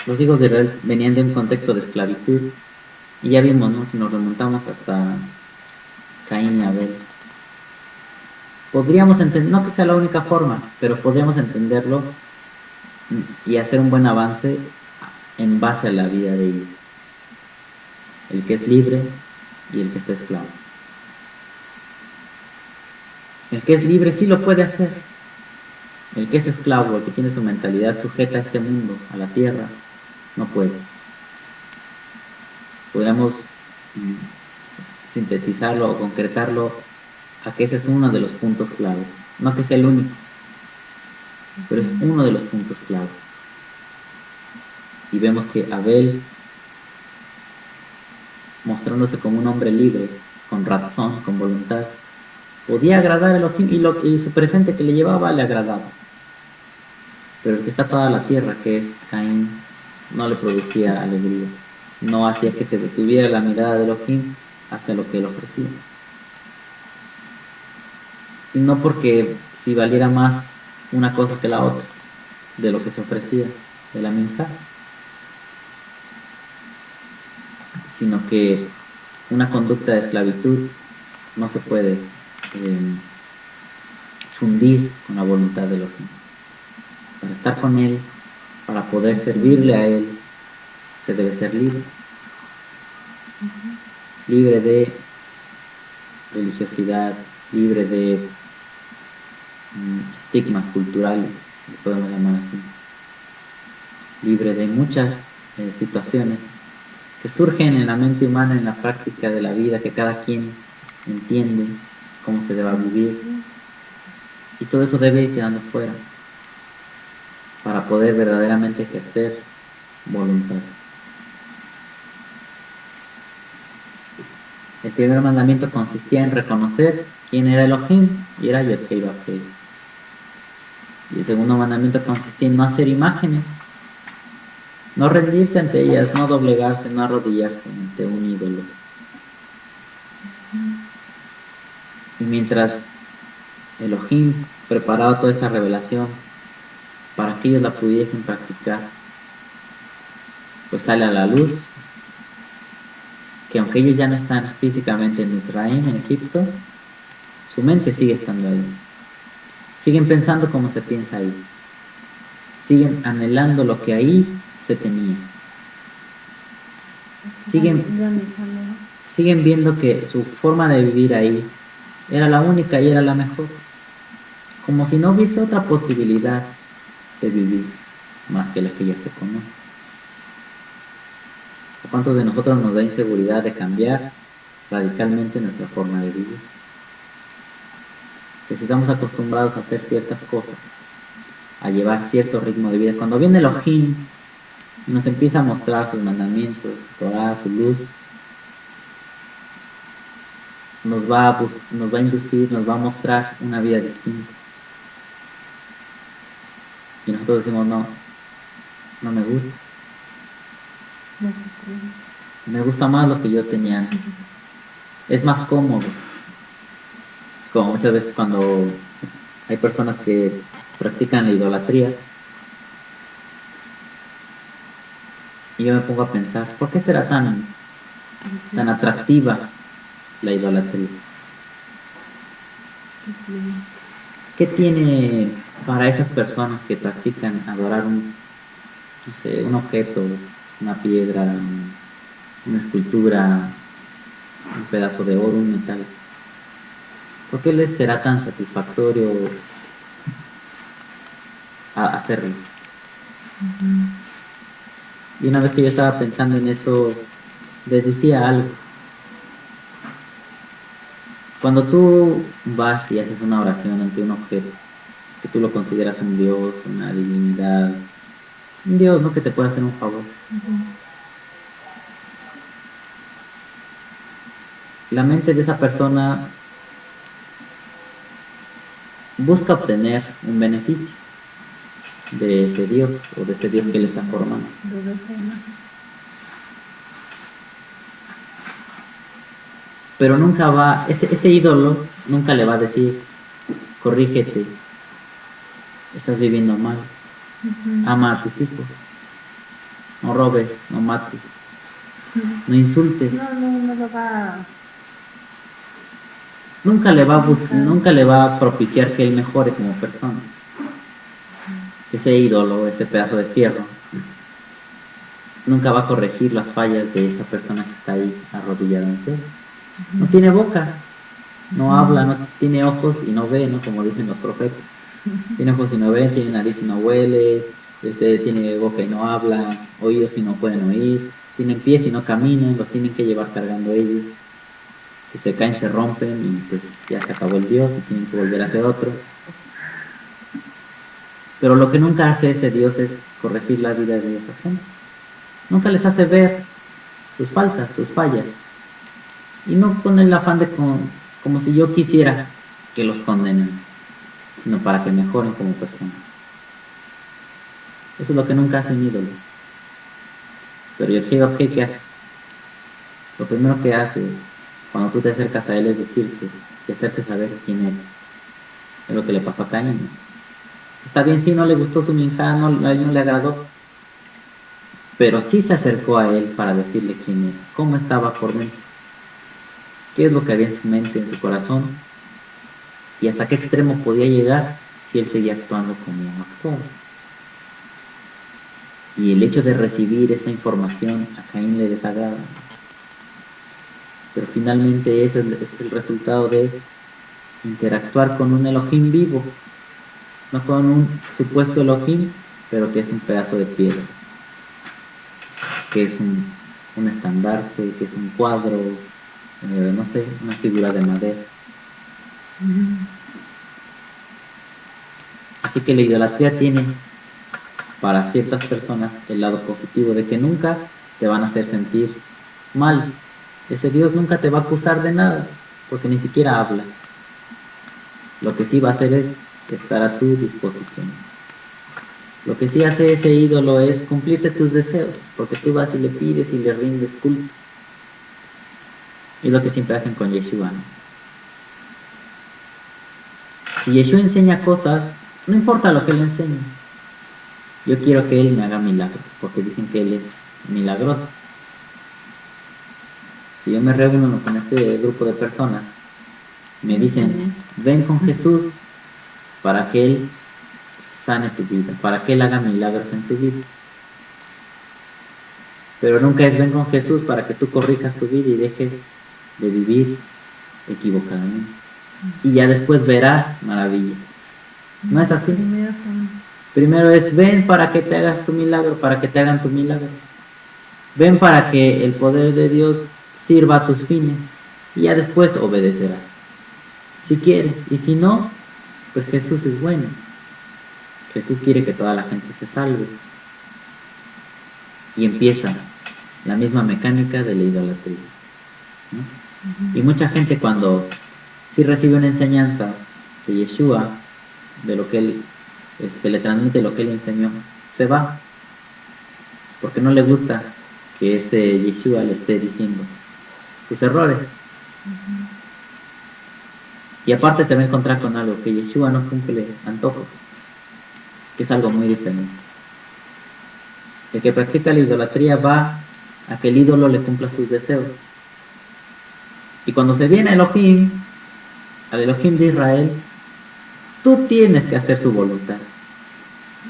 Los hijos de Israel venían de un contexto de esclavitud. Y ya vimos, ¿no? Si nos remontamos hasta Caín y Abel. Podríamos entender, no que sea la única forma, pero podríamos entenderlo y hacer un buen avance en base a la vida de ellos. El que es libre y el que está esclavo. El que es libre sí lo puede hacer. El que es esclavo, el que tiene su mentalidad sujeta a este mundo, a la tierra, no puede. Podríamos sintetizarlo o concretarlo a que ese es uno de los puntos clave. No que sea el único, pero es uno de los puntos clave. Y vemos que Abel, mostrándose como un hombre libre, con razón, con voluntad, podía agradar a Elohim y su presente que le llevaba le agradaba. Pero el que está toda la tierra, que es Caín, no le producía alegría. No hacía que se detuviera la mirada de Elohim hacia lo que él ofrecía. Y no porque si valiera más una cosa que la otra, de lo que se ofrecía, de la minjá, sino que una conducta de esclavitud no se puede fundir con la voluntad de Elohim. Para estar con Él, para poder servirle a Él, se debe ser libre. Libre de religiosidad, libre de estigmas culturales, lo podemos llamar así. Libre de muchas situaciones que surgen en la mente humana, en la práctica de la vida, que cada quien entiende cómo se debe vivir. Y todo eso debe ir quedando fuera para poder verdaderamente ejercer voluntad. El primer mandamiento consistía en reconocer quién era Elohim y era Yod-Heh-Vav-Heh. Y el segundo mandamiento consistía en no hacer imágenes, no rendirse ante ellas, no doblegarse, no arrodillarse ante un ídolo. Y mientras Elohim preparaba toda esta revelación para que ellos la pudiesen practicar, pues sale a la luz que aunque ellos ya no están físicamente en Israel, en Egipto, su mente sigue estando ahí. Siguen pensando como se piensa ahí. Siguen anhelando lo que ahí se tenía. Siguen viendo que su forma de vivir ahí era la única y era la mejor. Como si no hubiese otra posibilidad de vivir más que la que ya se conoce. ¿A cuántos de nosotros nos da inseguridad de cambiar radicalmente nuestra forma de vivir? Que si estamos acostumbrados a hacer ciertas cosas, a llevar cierto ritmo de vida, cuando viene Elohim y nos empieza a mostrar sus mandamientos, su Torah, su luz, nos va a inducir, nos va a mostrar una vida distinta. Y nosotros decimos, no me gusta. Me gusta más lo que yo tenía antes. Es más cómodo. Como muchas veces cuando hay personas que practican la idolatría, y yo me pongo a pensar, ¿por qué será tan atractiva la idolatría? ¿Qué tiene para esas personas que practican adorar un objeto, una piedra, una escultura, un pedazo de oro, un metal? ¿Por qué les será tan satisfactorio hacerlo? Y una vez que yo estaba pensando en eso, deducía algo. Cuando tú vas y haces una oración ante un objeto, que tú lo consideras un Dios, una divinidad, un Dios, ¿no?, que te puede hacer un favor. La mente de esa persona busca obtener un beneficio de ese Dios o de ese Dios que le está formando. Pero nunca va, ese ídolo nunca le va a decir, corrígete, estás viviendo mal, ama a tus hijos, no robes, no mates, no insultes. No lo va. Nunca le va a propiciar que él mejore como persona. Ese ídolo, ese pedazo de fierro, nunca va a corregir las fallas de esa persona que está ahí arrodillada ante él. No tiene boca, no habla, no tiene ojos y no ve, ¿no?, como dicen los profetas. Tiene ojos y no ve, tiene nariz y no huele, tiene boca y no habla, oídos y no pueden oír, tienen pies y no caminan, los tienen que llevar cargando ellos. Si se caen se rompen y pues ya se acabó el Dios y tienen que volver a hacer otro. Pero lo que nunca hace ese Dios es corregir la vida de esas gentes. Nunca les hace ver sus faltas, sus fallas. Y no con el afán de como si yo quisiera que los condenen, sino para que mejoren como personas. Eso es lo que nunca hace un ídolo. Pero Yod-Heh-Vav-Heh, ¿qué hace? Lo primero que hace cuando tú te acercas a él es decirte y hacerte saber quién eres. Es lo que le pasó a Caín. Está bien, sí, no le gustó su minjá, a él no le agradó, pero sí se acercó a él para decirle quién era, cómo estaba por dentro, qué es lo que había en su mente, en su corazón, y hasta qué extremo podía llegar si él seguía actuando como actuaba. Y el hecho de recibir esa información a Caín le desagrada. Pero finalmente ese es el resultado de interactuar con un Elohim vivo, no con un supuesto Elohim, pero que es un pedazo de piedra, que es un estandarte, que es un cuadro, no sé, una figura de madera. Así que la idolatría tiene para ciertas personas el lado positivo de que nunca te van a hacer sentir mal Ese Dios nunca te va a acusar de nada, porque ni siquiera habla. Lo que sí va a hacer es estar a tu disposición. Lo que sí hace ese ídolo es cumplirte tus deseos, porque tú vas y le pides y le rindes culto. Y lo que siempre hacen con Yeshua, ¿no? Si Yeshua enseña cosas, no importa lo que él enseñe. Yo quiero que él me haga milagros, porque dicen que él es milagroso. Si yo me reúno con este grupo de personas, me dicen, ven con Jesús para que él sane tu vida, para que él haga milagros en tu vida. Pero nunca es ven con Jesús para que tú corrijas tu vida y dejes de vivir equivocadamente. Y ya después verás maravillas. No es así. Primero es ven para que te hagas tu milagro, para que te hagan tu milagro. Ven para que el poder de Dios sirva a tus fines y ya después obedecerás. Si quieres, y si no, pues Jesús es bueno. Jesús quiere que toda la gente se salve. Y empieza la misma mecánica de la idolatría, ¿no? Y mucha gente cuando sí recibe una enseñanza de Yeshua, de lo que él, se le transmite lo que él enseñó, se va, porque no le gusta que ese Yeshua le esté diciendo sus errores. Y aparte se va a encontrar con algo, que Yeshua no cumple antojos, que es algo muy diferente. El que practica la idolatría va a que el ídolo le cumpla sus deseos. Y cuando se viene Elohim, al Elohim de Israel, tú tienes que hacer su voluntad,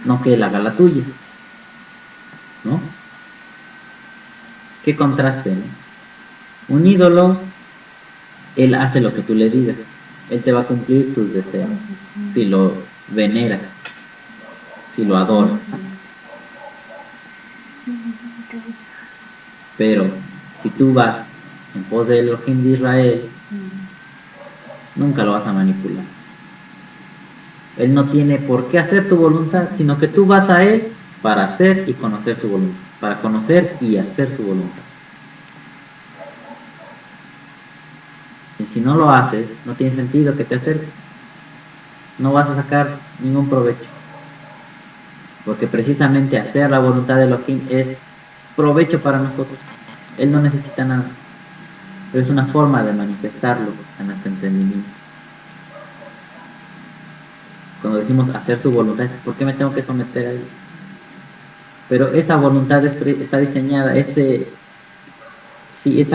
no que él haga la tuya, ¿no? ¿Qué contraste, no? Un ídolo, él hace lo que tú le digas, él te va a cumplir tus deseos, si lo veneras, si lo adoras. Pero si tú vas en pos del Elohim de Israel, nunca lo vas a manipular. Él no tiene por qué hacer tu voluntad, sino que tú vas a él para hacer y conocer su voluntad, para conocer y hacer su voluntad. Y si no lo haces, no tiene sentido que te acerques. No vas a sacar ningún provecho. Porque precisamente hacer la voluntad de Elohim es provecho para nosotros. Él no necesita nada. Pero es una forma de manifestarlo a nuestro entendimiento. Cuando decimos hacer su voluntad, es ¿por qué me tengo que someter a él? Pero esa voluntad está diseñada, esa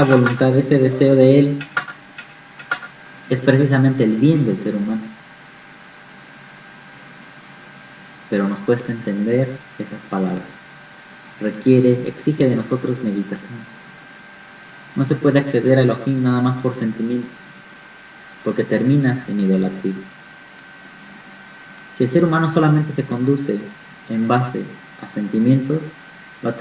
voluntad, ese deseo de él, es precisamente el bien del ser humano. Pero nos cuesta entender esas palabras. Exige de nosotros meditación. No se puede acceder a Elohim nada más por sentimientos, porque terminas en idolatría. Si el ser humano solamente se conduce en base a sentimientos, va a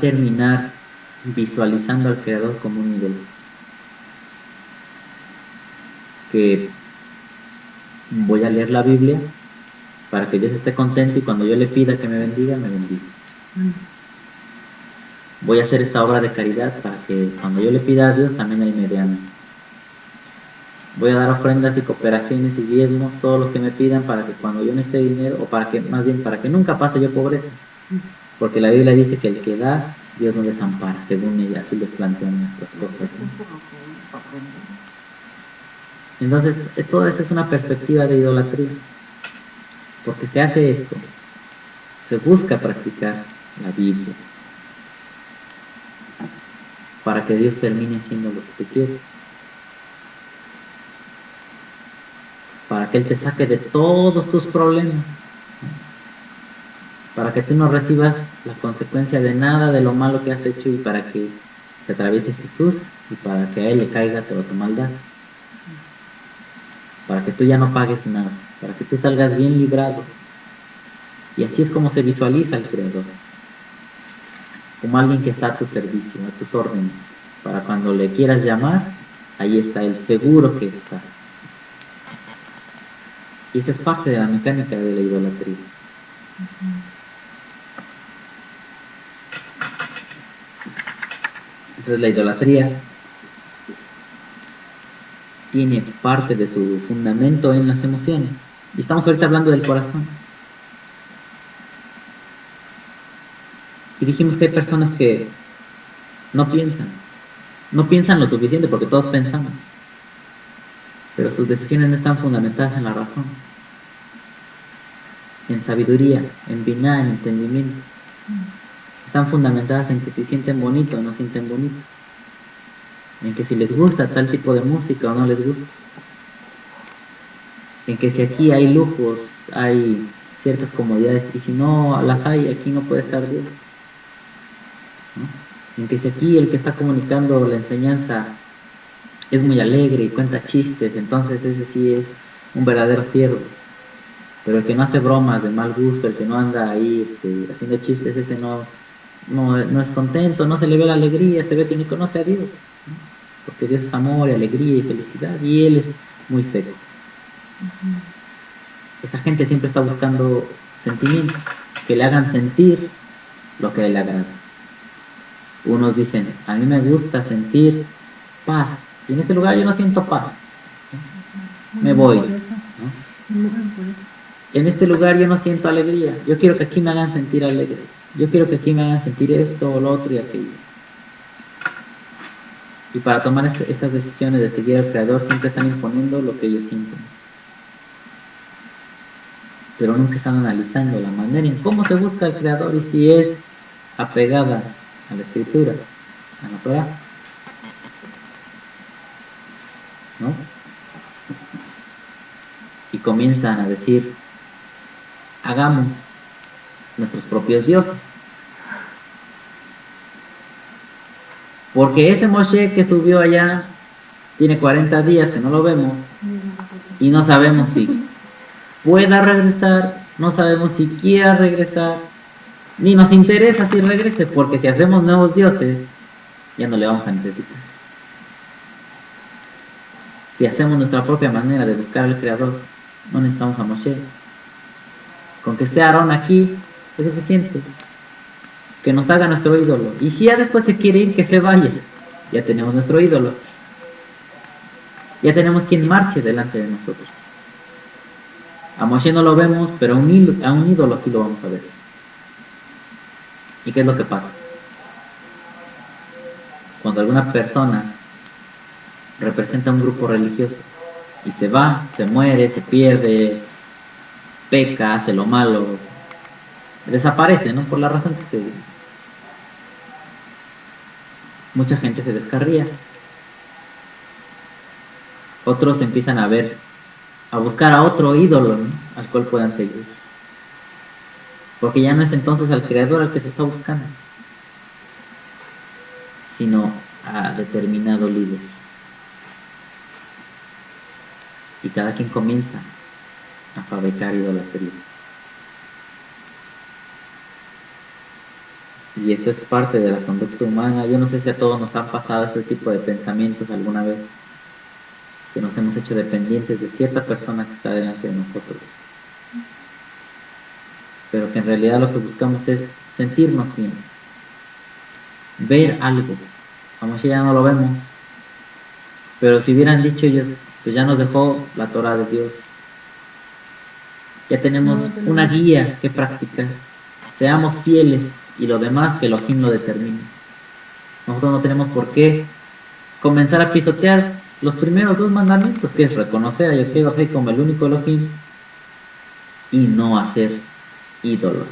terminar visualizando al Creador como un ídolo. Que voy a leer la Biblia para que Dios esté contento y cuando yo le pida que me bendiga, me bendiga. Voy a hacer esta obra de caridad para que cuando yo le pida a Dios, también Él me dé a mí. Voy a dar ofrendas y cooperaciones y diezmos, todo lo que me pidan para que cuando yo necesite dinero, o para que nunca pase yo pobreza. Porque la Biblia dice que el que da, Dios no desampara, según ella, así les plantean nuestras cosas, ¿no? Entonces, toda esa es una perspectiva de idolatría. Porque se hace esto, se busca practicar la Biblia, para que Dios termine siendo lo que tú quieres. Para que Él te saque de todos tus problemas. Para que tú no recibas la consecuencia de nada de lo malo que has hecho y para que te atraviese Jesús y para que a Él le caiga toda tu maldad. Para que tú ya no pagues nada. Para que tú salgas bien librado. Y así es como se visualiza el Creador. Como alguien que está a tu servicio, a tus órdenes. Para cuando le quieras llamar, ahí está Él, seguro que está. Y esa es parte de la mecánica de la idolatría. Entonces la idolatría tiene parte de su fundamento en las emociones. Y estamos ahorita hablando del corazón. Y dijimos que hay personas que no piensan lo suficiente porque todos pensamos, pero sus decisiones no están fundamentadas en la razón, en sabiduría, en biná, en entendimiento. Están fundamentadas en que si sienten bonito o no sienten bonito, en que si les gusta tal tipo de música o no les gusta, en que si aquí hay lujos, hay ciertas comodidades, y si no las hay, aquí no puede estar Dios, ¿no? En que si aquí el que está comunicando la enseñanza es muy alegre y cuenta chistes, entonces ese sí es un verdadero siervo. Pero el que no hace bromas de mal gusto, el que no anda ahí haciendo chistes, ese no es contento, no se le ve la alegría, se ve que ni conoce a Dios, ¿no? Porque Dios es amor y alegría y felicidad, y Él es muy seco. Esa gente siempre está buscando sentimientos que le hagan sentir lo que a él le agrada. Unos dicen, a mí me gusta sentir paz, y en este lugar yo no siento paz, me voy, ¿no? En este lugar yo no siento alegría, yo quiero que aquí me hagan sentir alegre, yo quiero que aquí me hagan sentir esto o lo otro y aquello. Y para tomar esas decisiones de seguir al Creador siempre están imponiendo lo que ellos sienten, pero nunca están analizando la manera en cómo se busca al Creador y si es apegada a la Escritura, a la Torah, ¿no? Y comienzan a decir, hagamos nuestros propios dioses. Porque ese Moshe que subió allá tiene 40 días que no lo vemos y no sabemos si pueda regresar, no sabemos si quiera regresar, ni nos interesa si regrese, porque si hacemos nuevos dioses, ya no le vamos a necesitar. Si hacemos nuestra propia manera de buscar al Creador, no necesitamos a Moshe. Con que esté Aarón aquí es suficiente. Que nos haga nuestro ídolo. Y si ya después se quiere ir, que se vaya. Ya tenemos nuestro ídolo. Ya tenemos quien marche delante de nosotros. A Moshe no lo vemos, pero a un ídolo sí lo vamos a ver. ¿Y qué es lo que pasa? Cuando alguna persona representa un grupo religioso y se va, se muere, se pierde, peca, hace lo malo, desaparece, ¿no? Por la razón que se... Mucha gente se descarría. Otros empiezan a buscar a otro ídolo, ¿no? Al cual puedan seguir. Porque ya no es entonces al Creador al que se está buscando, sino a determinado líder. Y cada quien comienza a fabricar idolatría. Y eso es parte de la conducta humana. Yo no sé si a todos nos han pasado ese tipo de pensamientos alguna vez, que nos hemos hecho dependientes de cierta persona que está delante de nosotros, pero que en realidad lo que buscamos es sentirnos bien, ver algo. A Moshe ya no lo vemos, pero si hubieran dicho ellos, pues ya nos dejó la Torah de Dios, ya tenemos una guía que practicar, seamos fieles y lo demás que Elohim lo determine. Nosotros no tenemos por qué comenzar a pisotear los primeros 2 mandamientos, que es reconocer a Yahweh como el único Elohim y no hacer ídolos.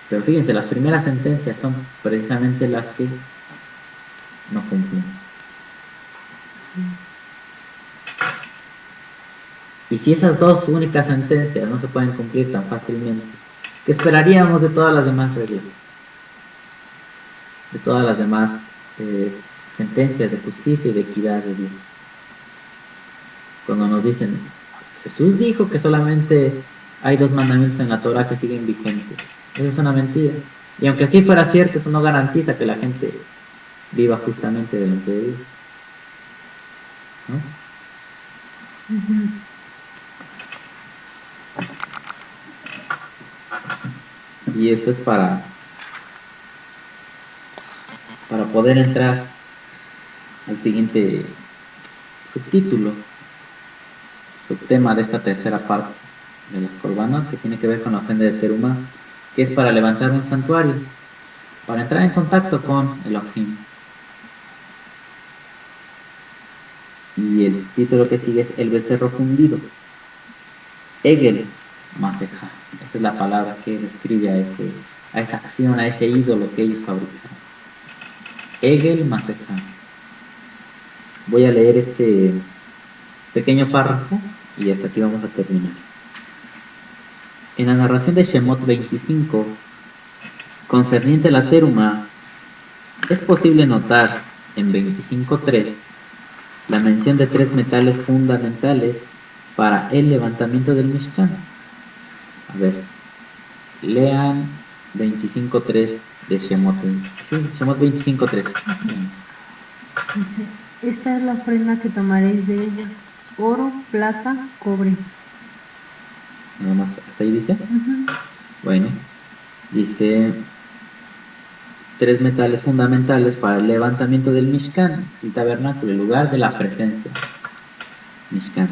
Pero fíjense, las primeras sentencias son precisamente las que no cumplen. Y si esas 2 únicas sentencias no se pueden cumplir tan fácilmente, ¿qué esperaríamos de todas las demás reglas? De todas las demás sentencias de justicia y de equidad de Dios. Cuando nos dicen, Jesús dijo que solamente hay 2 mandamientos en la Torah que siguen vigentes. Eso es una mentira. Y aunque así fuera cierto, eso no garantiza que la gente viva justamente delante de Dios, ¿no? Y esto es para poder entrar al siguiente subtítulo, subtema de esta tercera parte de las Korbanot, que tiene que ver con la ofrenda de terumá, que es para levantar un santuario, para entrar en contacto con Elohim. Y el subtítulo que sigue es el becerro fundido. Egel Maseja. Esa es la palabra que describe a esa acción, a ese ídolo que ellos fabricaron. Egel Maseja. Voy a leer este pequeño párrafo y hasta aquí vamos a terminar. En la narración de Shemot 25, concerniente a la terumá, es posible notar en 25.3 la mención de 3 metales fundamentales para el levantamiento del Mishkan. A ver, lean 25.3 de Shemot 20. Sí, Shemot 25.3. Esta es la ofrenda que tomaréis de ellos: oro, plata, cobre. Nada más, hasta ahí dice. Ujú. Bueno, dice 3 metales fundamentales para el levantamiento del Mishkan, el tabernáculo, el lugar de la presencia. Mishkan.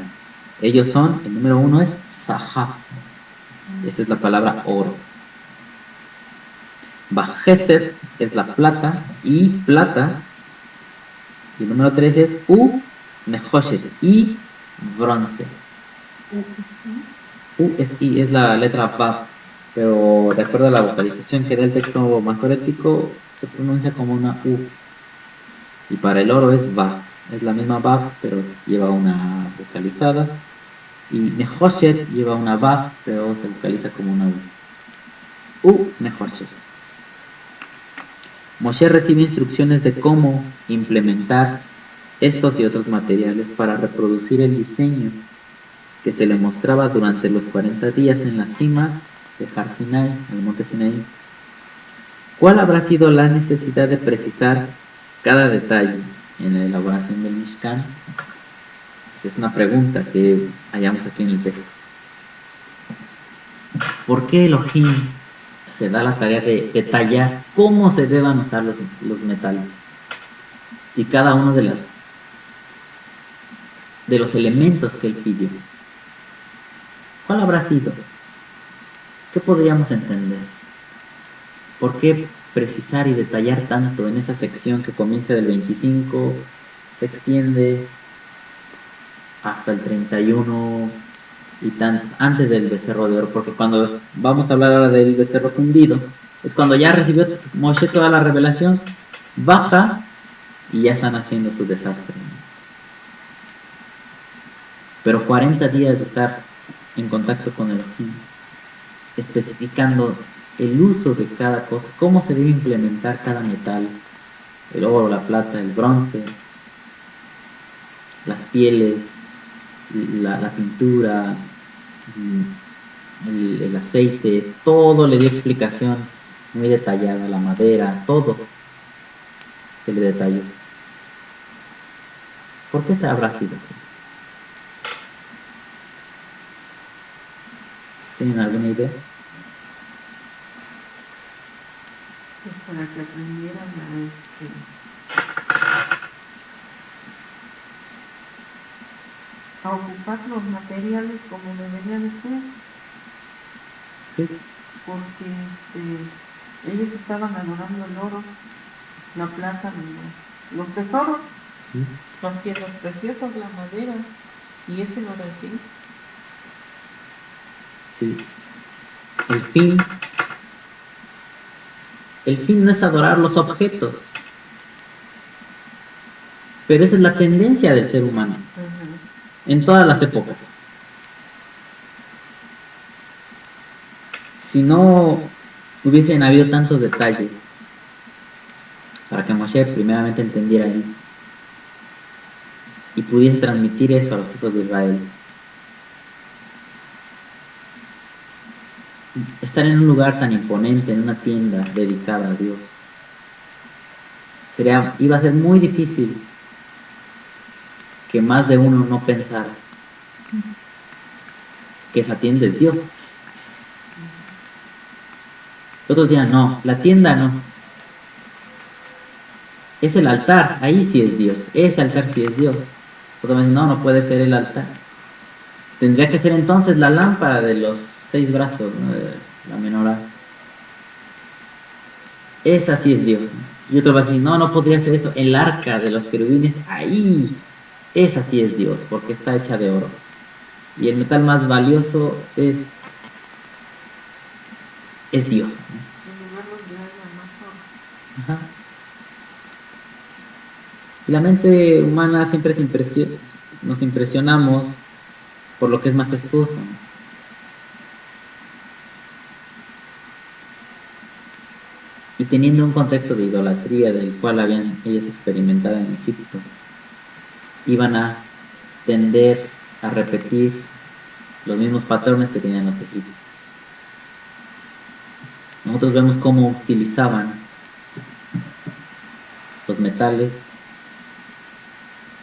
Ellos son, el número 1 es Sahab. Esta es la palabra oro. Bajeset es la plata y plata. Y el número 3 es Nehoshet y bronce. Es la letra Vav, pero de acuerdo a la vocalización que da el texto masorético, se pronuncia como una U. Y para el oro es Vav. Es la misma Vav, pero lleva una vocalizada. Y Nehoshet lleva una Vav, pero se vocaliza como una U. Nehoshet. Moshe recibe instrucciones de cómo implementar estos y otros materiales para reproducir el diseño que se le mostraba durante los 40 días en la cima de Har Sinai, el monte Sinaí. ¿Cuál habrá sido la necesidad de precisar cada detalle en la elaboración del Mishkan? Esa es una pregunta que hallamos aquí en el texto. ¿Por qué Elohim se da la tarea de detallar cómo se deban usar los metales y cada uno de los elementos que él pidió? ¿Cuál habrá sido? ¿Qué podríamos entender? ¿Por qué precisar y detallar tanto en esa sección que comienza del 25, se extiende hasta el 31 y tantos, antes del becerro de oro? Porque cuando vamos a hablar ahora del becerro fundido, es cuando ya recibió Moshe toda la revelación, baja y ya están haciendo su desastre. Pero 40 días de estar en contacto con Elohim, especificando el uso de cada cosa, cómo se debe implementar cada metal, el oro, la plata, el bronce, las pieles, la pintura, el aceite, todo le dio explicación muy detallada, la madera, todo se le detalló. ¿Por qué se habrá sido así? ¿Tienen alguna idea? Pues para que aprendieran a ocupar los materiales como debería de ser, Sí. porque ellos estaban adorando el oro, la plata, los tesoros, Sí. los piedras preciosas, la madera, y ese no era el fin. Sí. El fin no es adorar los objetos, pero esa es la tendencia del ser humano en todas las épocas. Si no hubiesen habido tantos detalles para que Moshe primeramente entendiera él y pudiese transmitir eso a los hijos de Israel, estar en un lugar tan imponente, en una tienda dedicada a Dios, iba a ser muy difícil que más de uno no pensara que esa tienda es Dios. Otros dirán, no, la tienda no. es el altar, ahí sí es Dios, ese altar sí es Dios. Otros dicen, no, no puede ser el altar. Tendría que ser entonces la lámpara de los 6 brazos, ¿no? De la menorá. Esa sí es Dios, ¿no? Y otro va a decir, no, no podría ser eso. El arca de los querubines, ahí, esa sí es Dios, porque está hecha de oro. Y el metal más valioso es Dios, ¿no? En lugar donde haya más oro. Ajá. Y la mente humana siempre nos impresionamos por lo que es majestuoso, ¿no? Y teniendo un contexto de idolatría del cual habían ellos experimentado en Egipto, iban a tender a repetir los mismos patrones que tenían los egipcios. Nosotros vemos cómo utilizaban los metales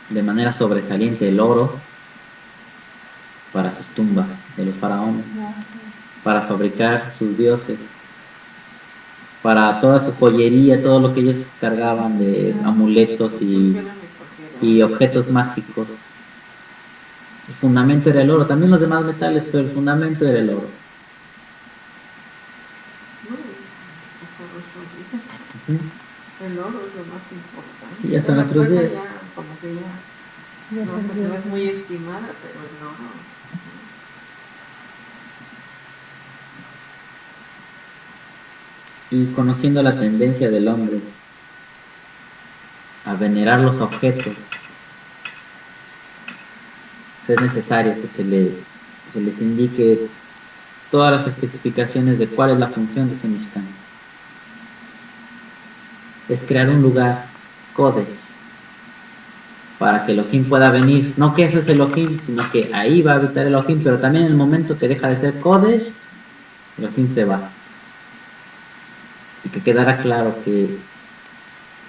de manera sobresaliente, el oro para sus tumbas de los faraones, para fabricar sus dioses, para toda su joyería, todo lo que ellos cargaban de amuletos y objetos mágicos. El fundamento era el oro, también los demás metales, pero el fundamento era el oro. El oro es lo más importante. Sí, hasta nuestros días. Ya, como que ya no es muy estimada, pero el oro. Y conociendo la tendencia del hombre a venerar los objetos, es necesario que se les indique todas las especificaciones de cuál es la función de ese Mishkan. Es crear un lugar, Kodesh, para que Elohim pueda venir. No que eso es Elohim, sino que ahí va a habitar Elohim, pero también en el momento que deja de ser Kodesh, Elohim se va. Y que quedara claro que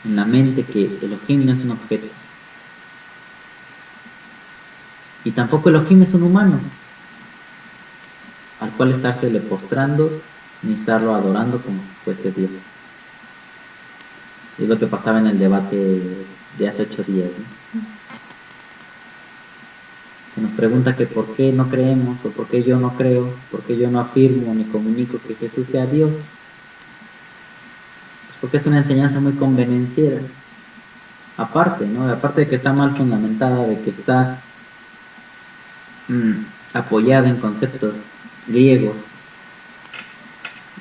en la mente que Elohim no es un objeto. Y tampoco Elohim es un humano, al cual estársele postrando, ni estarlo adorando como si fuese Dios. Es lo que pasaba en el debate de hace 8 días, ¿no? Se nos pregunta que por qué no creemos, o por qué yo no creo, por qué yo no afirmo ni comunico que Jesús sea Dios. Pues porque es una enseñanza muy convenenciera. Aparte, ¿no? Aparte de que está mal fundamentada, de que está apoyada en conceptos griegos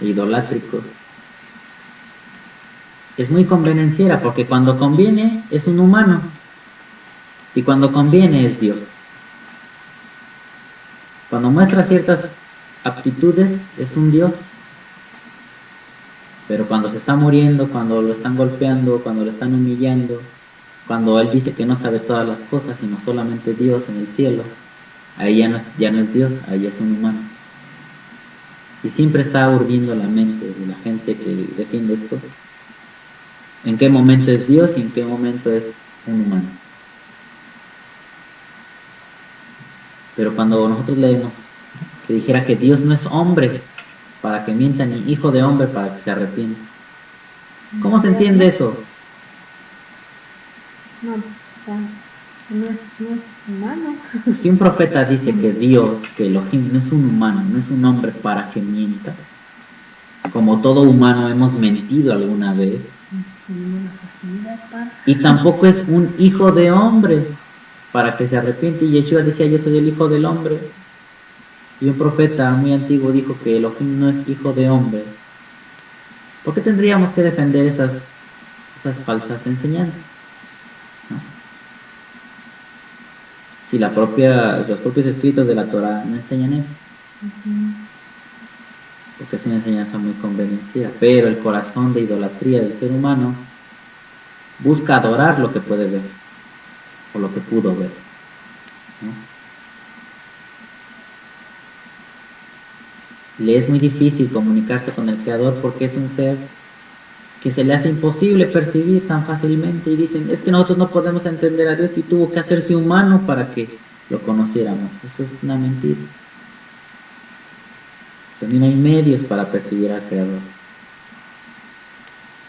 e idolátricos. Es muy convenenciera porque cuando conviene es un humano y cuando conviene es Dios. Cuando muestra ciertas aptitudes es un Dios, pero cuando se está muriendo, cuando lo están golpeando, cuando lo están humillando, cuando Él dice que no sabe todas las cosas sino solamente Dios en el cielo, ahí ya no es Dios, ahí es un humano. Y siempre está urdiendo la mente de la gente que defiende esto. ¿En qué momento es Dios y en qué momento es un humano? Pero cuando nosotros leemos que dijera que Dios no es hombre para que mienta, ni hijo de hombre para que se arrepienta, ¿cómo se entiende eso? No es humano. Si un profeta dice que Dios, que Elohim no es un humano, no es un hombre para que mienta, como todo humano hemos mentido alguna vez, y tampoco es un hijo de hombre para que se arrepiente. Y Yeshua decía, yo soy el hijo del hombre. Y un profeta muy antiguo dijo que Elohim no es hijo de hombre. ¿Por qué tendríamos que defender esas falsas enseñanzas? ¿No? Si los propios escritos de la Torah no enseñan eso. Porque es una enseñanza muy convenenciera. Pero el corazón de idolatría del ser humano busca adorar lo que puede ver o lo que pudo ver, ¿no? Le es muy difícil comunicarse con el Creador porque es un ser que se le hace imposible percibir tan fácilmente, y dicen, es que nosotros no podemos entender a Dios y tuvo que hacerse humano para que lo conociéramos. Eso es una mentira. También hay medios para percibir al Creador.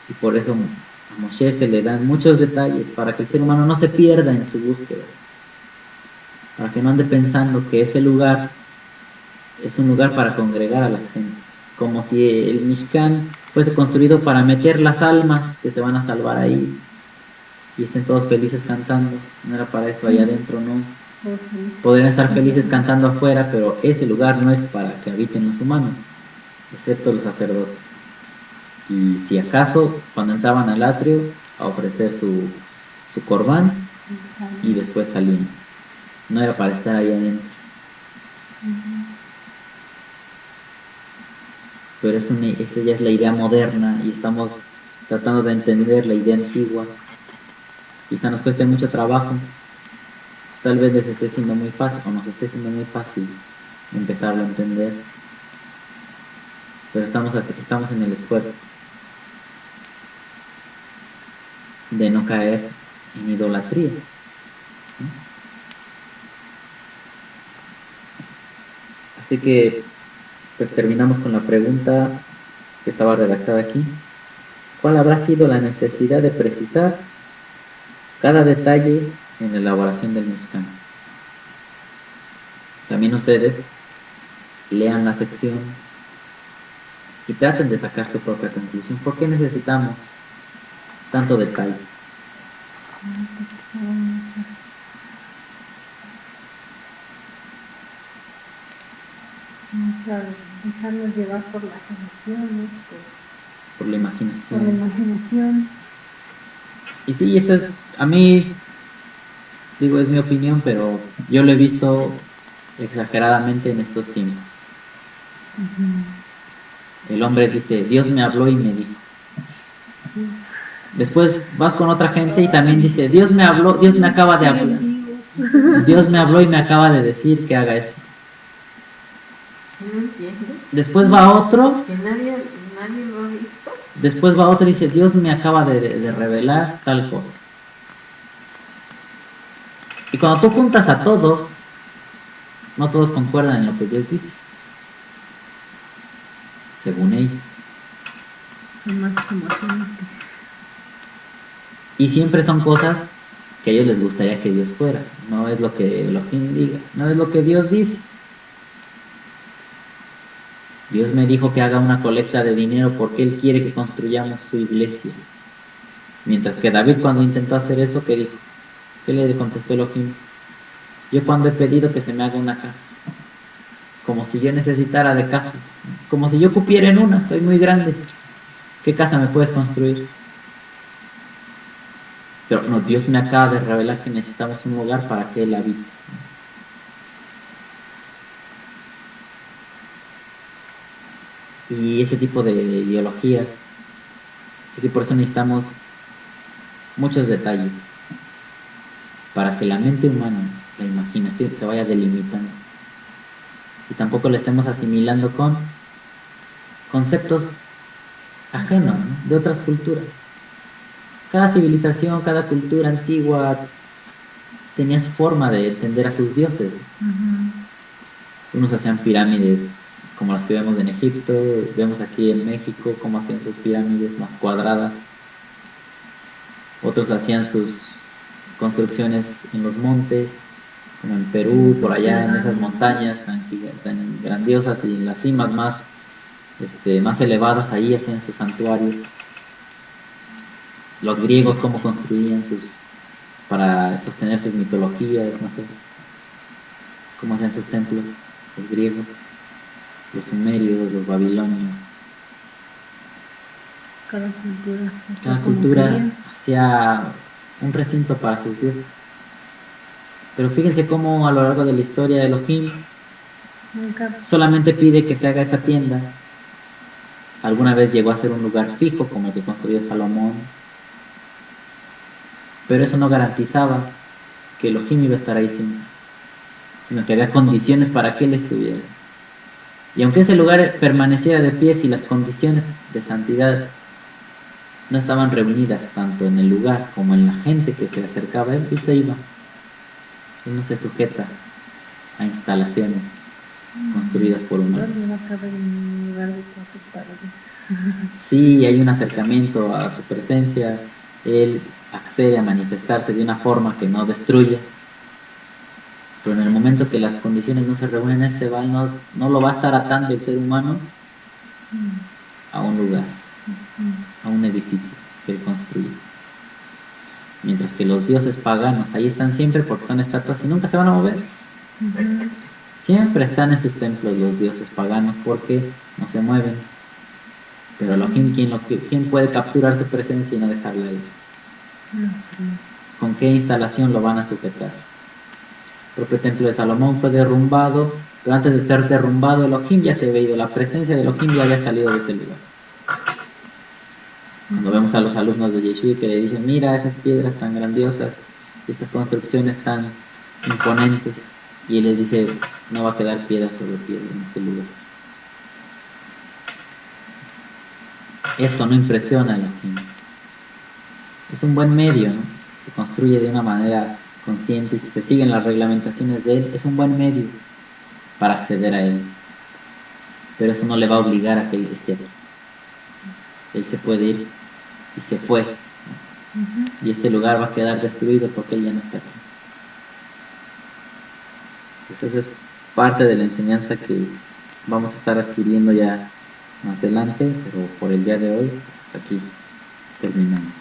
Y por eso Moshe se le dan muchos detalles para que el ser humano no se pierda en su búsqueda, para que no ande pensando que ese lugar es un lugar para congregar a la gente, como si el Mishkan fuese construido para meter las almas que se van a salvar ahí y estén todos felices cantando. No era para eso allá adentro, no. Podrían estar felices cantando afuera, pero ese lugar no es para que habiten los humanos, excepto los sacerdotes. Y si acaso, cuando entraban al atrio a ofrecer su corbán y después salían, no era para estar ahí adentro. Pero esa ya es la idea moderna y estamos tratando de entender la idea antigua. Quizá nos cueste mucho trabajo, tal vez les esté siendo muy fácil o nos esté siendo muy fácil empezarlo a entender, pero estamos en el esfuerzo de no caer en idolatría. Así que pues terminamos con la pregunta que estaba redactada aquí. ¿Cuál habrá sido la necesidad de precisar cada detalle en la elaboración del Mishkan? También ustedes lean la sección y traten de sacar su propia conclusión. ¿Por qué necesitamos tanto detalle? Dejarnos llevar por las emociones, Por la imaginación. por la imaginación. Y sí, eso es, a mí, digo, es mi opinión, pero yo lo he visto exageradamente en estos tiempos. El hombre dice, Dios me habló y me dijo. Después vas con otra gente y también dice, Dios me habló, Dios me acaba de hablar. Dios me habló y me acaba de decir que haga esto. No entiendo. Después va otro. Que nadie lo ha visto. Después va otro y dice, Dios me acaba de revelar tal cosa. Y cuando tú juntas a todos, no todos concuerdan en lo que Dios dice, según ellos. Y siempre son cosas que a ellos les gustaría que Dios fuera. No es lo que Elohim diga, no es lo que Dios dice. Dios me dijo que haga una colecta de dinero porque Él quiere que construyamos su iglesia. Mientras que David, cuando intentó hacer eso, ¿qué dijo? ¿Qué le contestó Elohim? Yo cuando he pedido que se me haga una casa, como si yo necesitara de casas, como si yo cupiera en una, soy muy grande, ¿qué casa me puedes construir? Pero no, Dios me acaba de revelar que necesitamos un lugar para que Él habite. Y ese tipo de ideologías, así que por eso necesitamos muchos detalles, para que la mente humana, la imaginación, se vaya delimitando. Y tampoco la estemos asimilando con conceptos ajenos, ¿no?, de otras culturas. Cada civilización, cada cultura antigua tenía su forma de entender a sus dioses. Unos hacían pirámides como las que vemos en Egipto, vemos aquí en México cómo hacían sus pirámides más cuadradas. Otros hacían sus construcciones en los montes, como en Perú, por allá en esas montañas tan grandiosas, y en las cimas más elevadas, ahí hacían sus santuarios. Los griegos cómo construían para sostener sus mitologías, no sé, cómo hacían sus templos, los griegos, los sumerios, los babilonios. Cada cultura hacía un recinto para sus dioses. Pero fíjense cómo a lo largo de la historia de Elohim solamente pide que se haga esa tienda. Alguna vez llegó a ser un lugar fijo como el que construyó Salomón, pero eso no garantizaba que Elohim iba a estar ahí siempre, sino que había condiciones para que él estuviera. Y aunque ese lugar permaneciera de pie, si las condiciones de santidad no estaban reunidas tanto en el lugar como en la gente que se acercaba a él, se iba. Él no se sujeta a instalaciones construidas por humanos. Sí, hay un acercamiento a su presencia, Él accede a manifestarse de una forma que no destruya, pero en el momento que las condiciones no se reúnen, él se va, no lo va a estar atando el ser humano a un lugar, a un edificio que él construye. Mientras que los dioses paganos ahí están siempre porque son estatuas y nunca se van a mover. Siempre están en sus templos los dioses paganos porque no se mueven. Pero Elohim, ¿quién puede capturar su presencia y no dejarla ahí? ¿Con qué instalación lo van a sujetar? El propio templo de Salomón fue derrumbado, pero antes de ser derrumbado Elohim ya se había ido, la presencia de Elohim ya había salido de ese lugar. Cuando vemos a los alumnos de Yeshua que le dicen, mira esas piedras tan grandiosas, estas construcciones tan imponentes, y él les dice, no va a quedar piedra sobre piedra en este lugar. Esto no impresiona a Elohim. Es un buen medio, ¿no? Se construye de una manera consciente y si se siguen las reglamentaciones de él, es un buen medio para acceder a él. Pero eso no le va a obligar a que él esté aquí. Él se puede ir y se fue, ¿no? Y este lugar va a quedar destruido porque él ya no está aquí. Eso es parte de la enseñanza que vamos a estar adquiriendo ya más adelante, pero por el día de hoy, pues hasta aquí terminamos.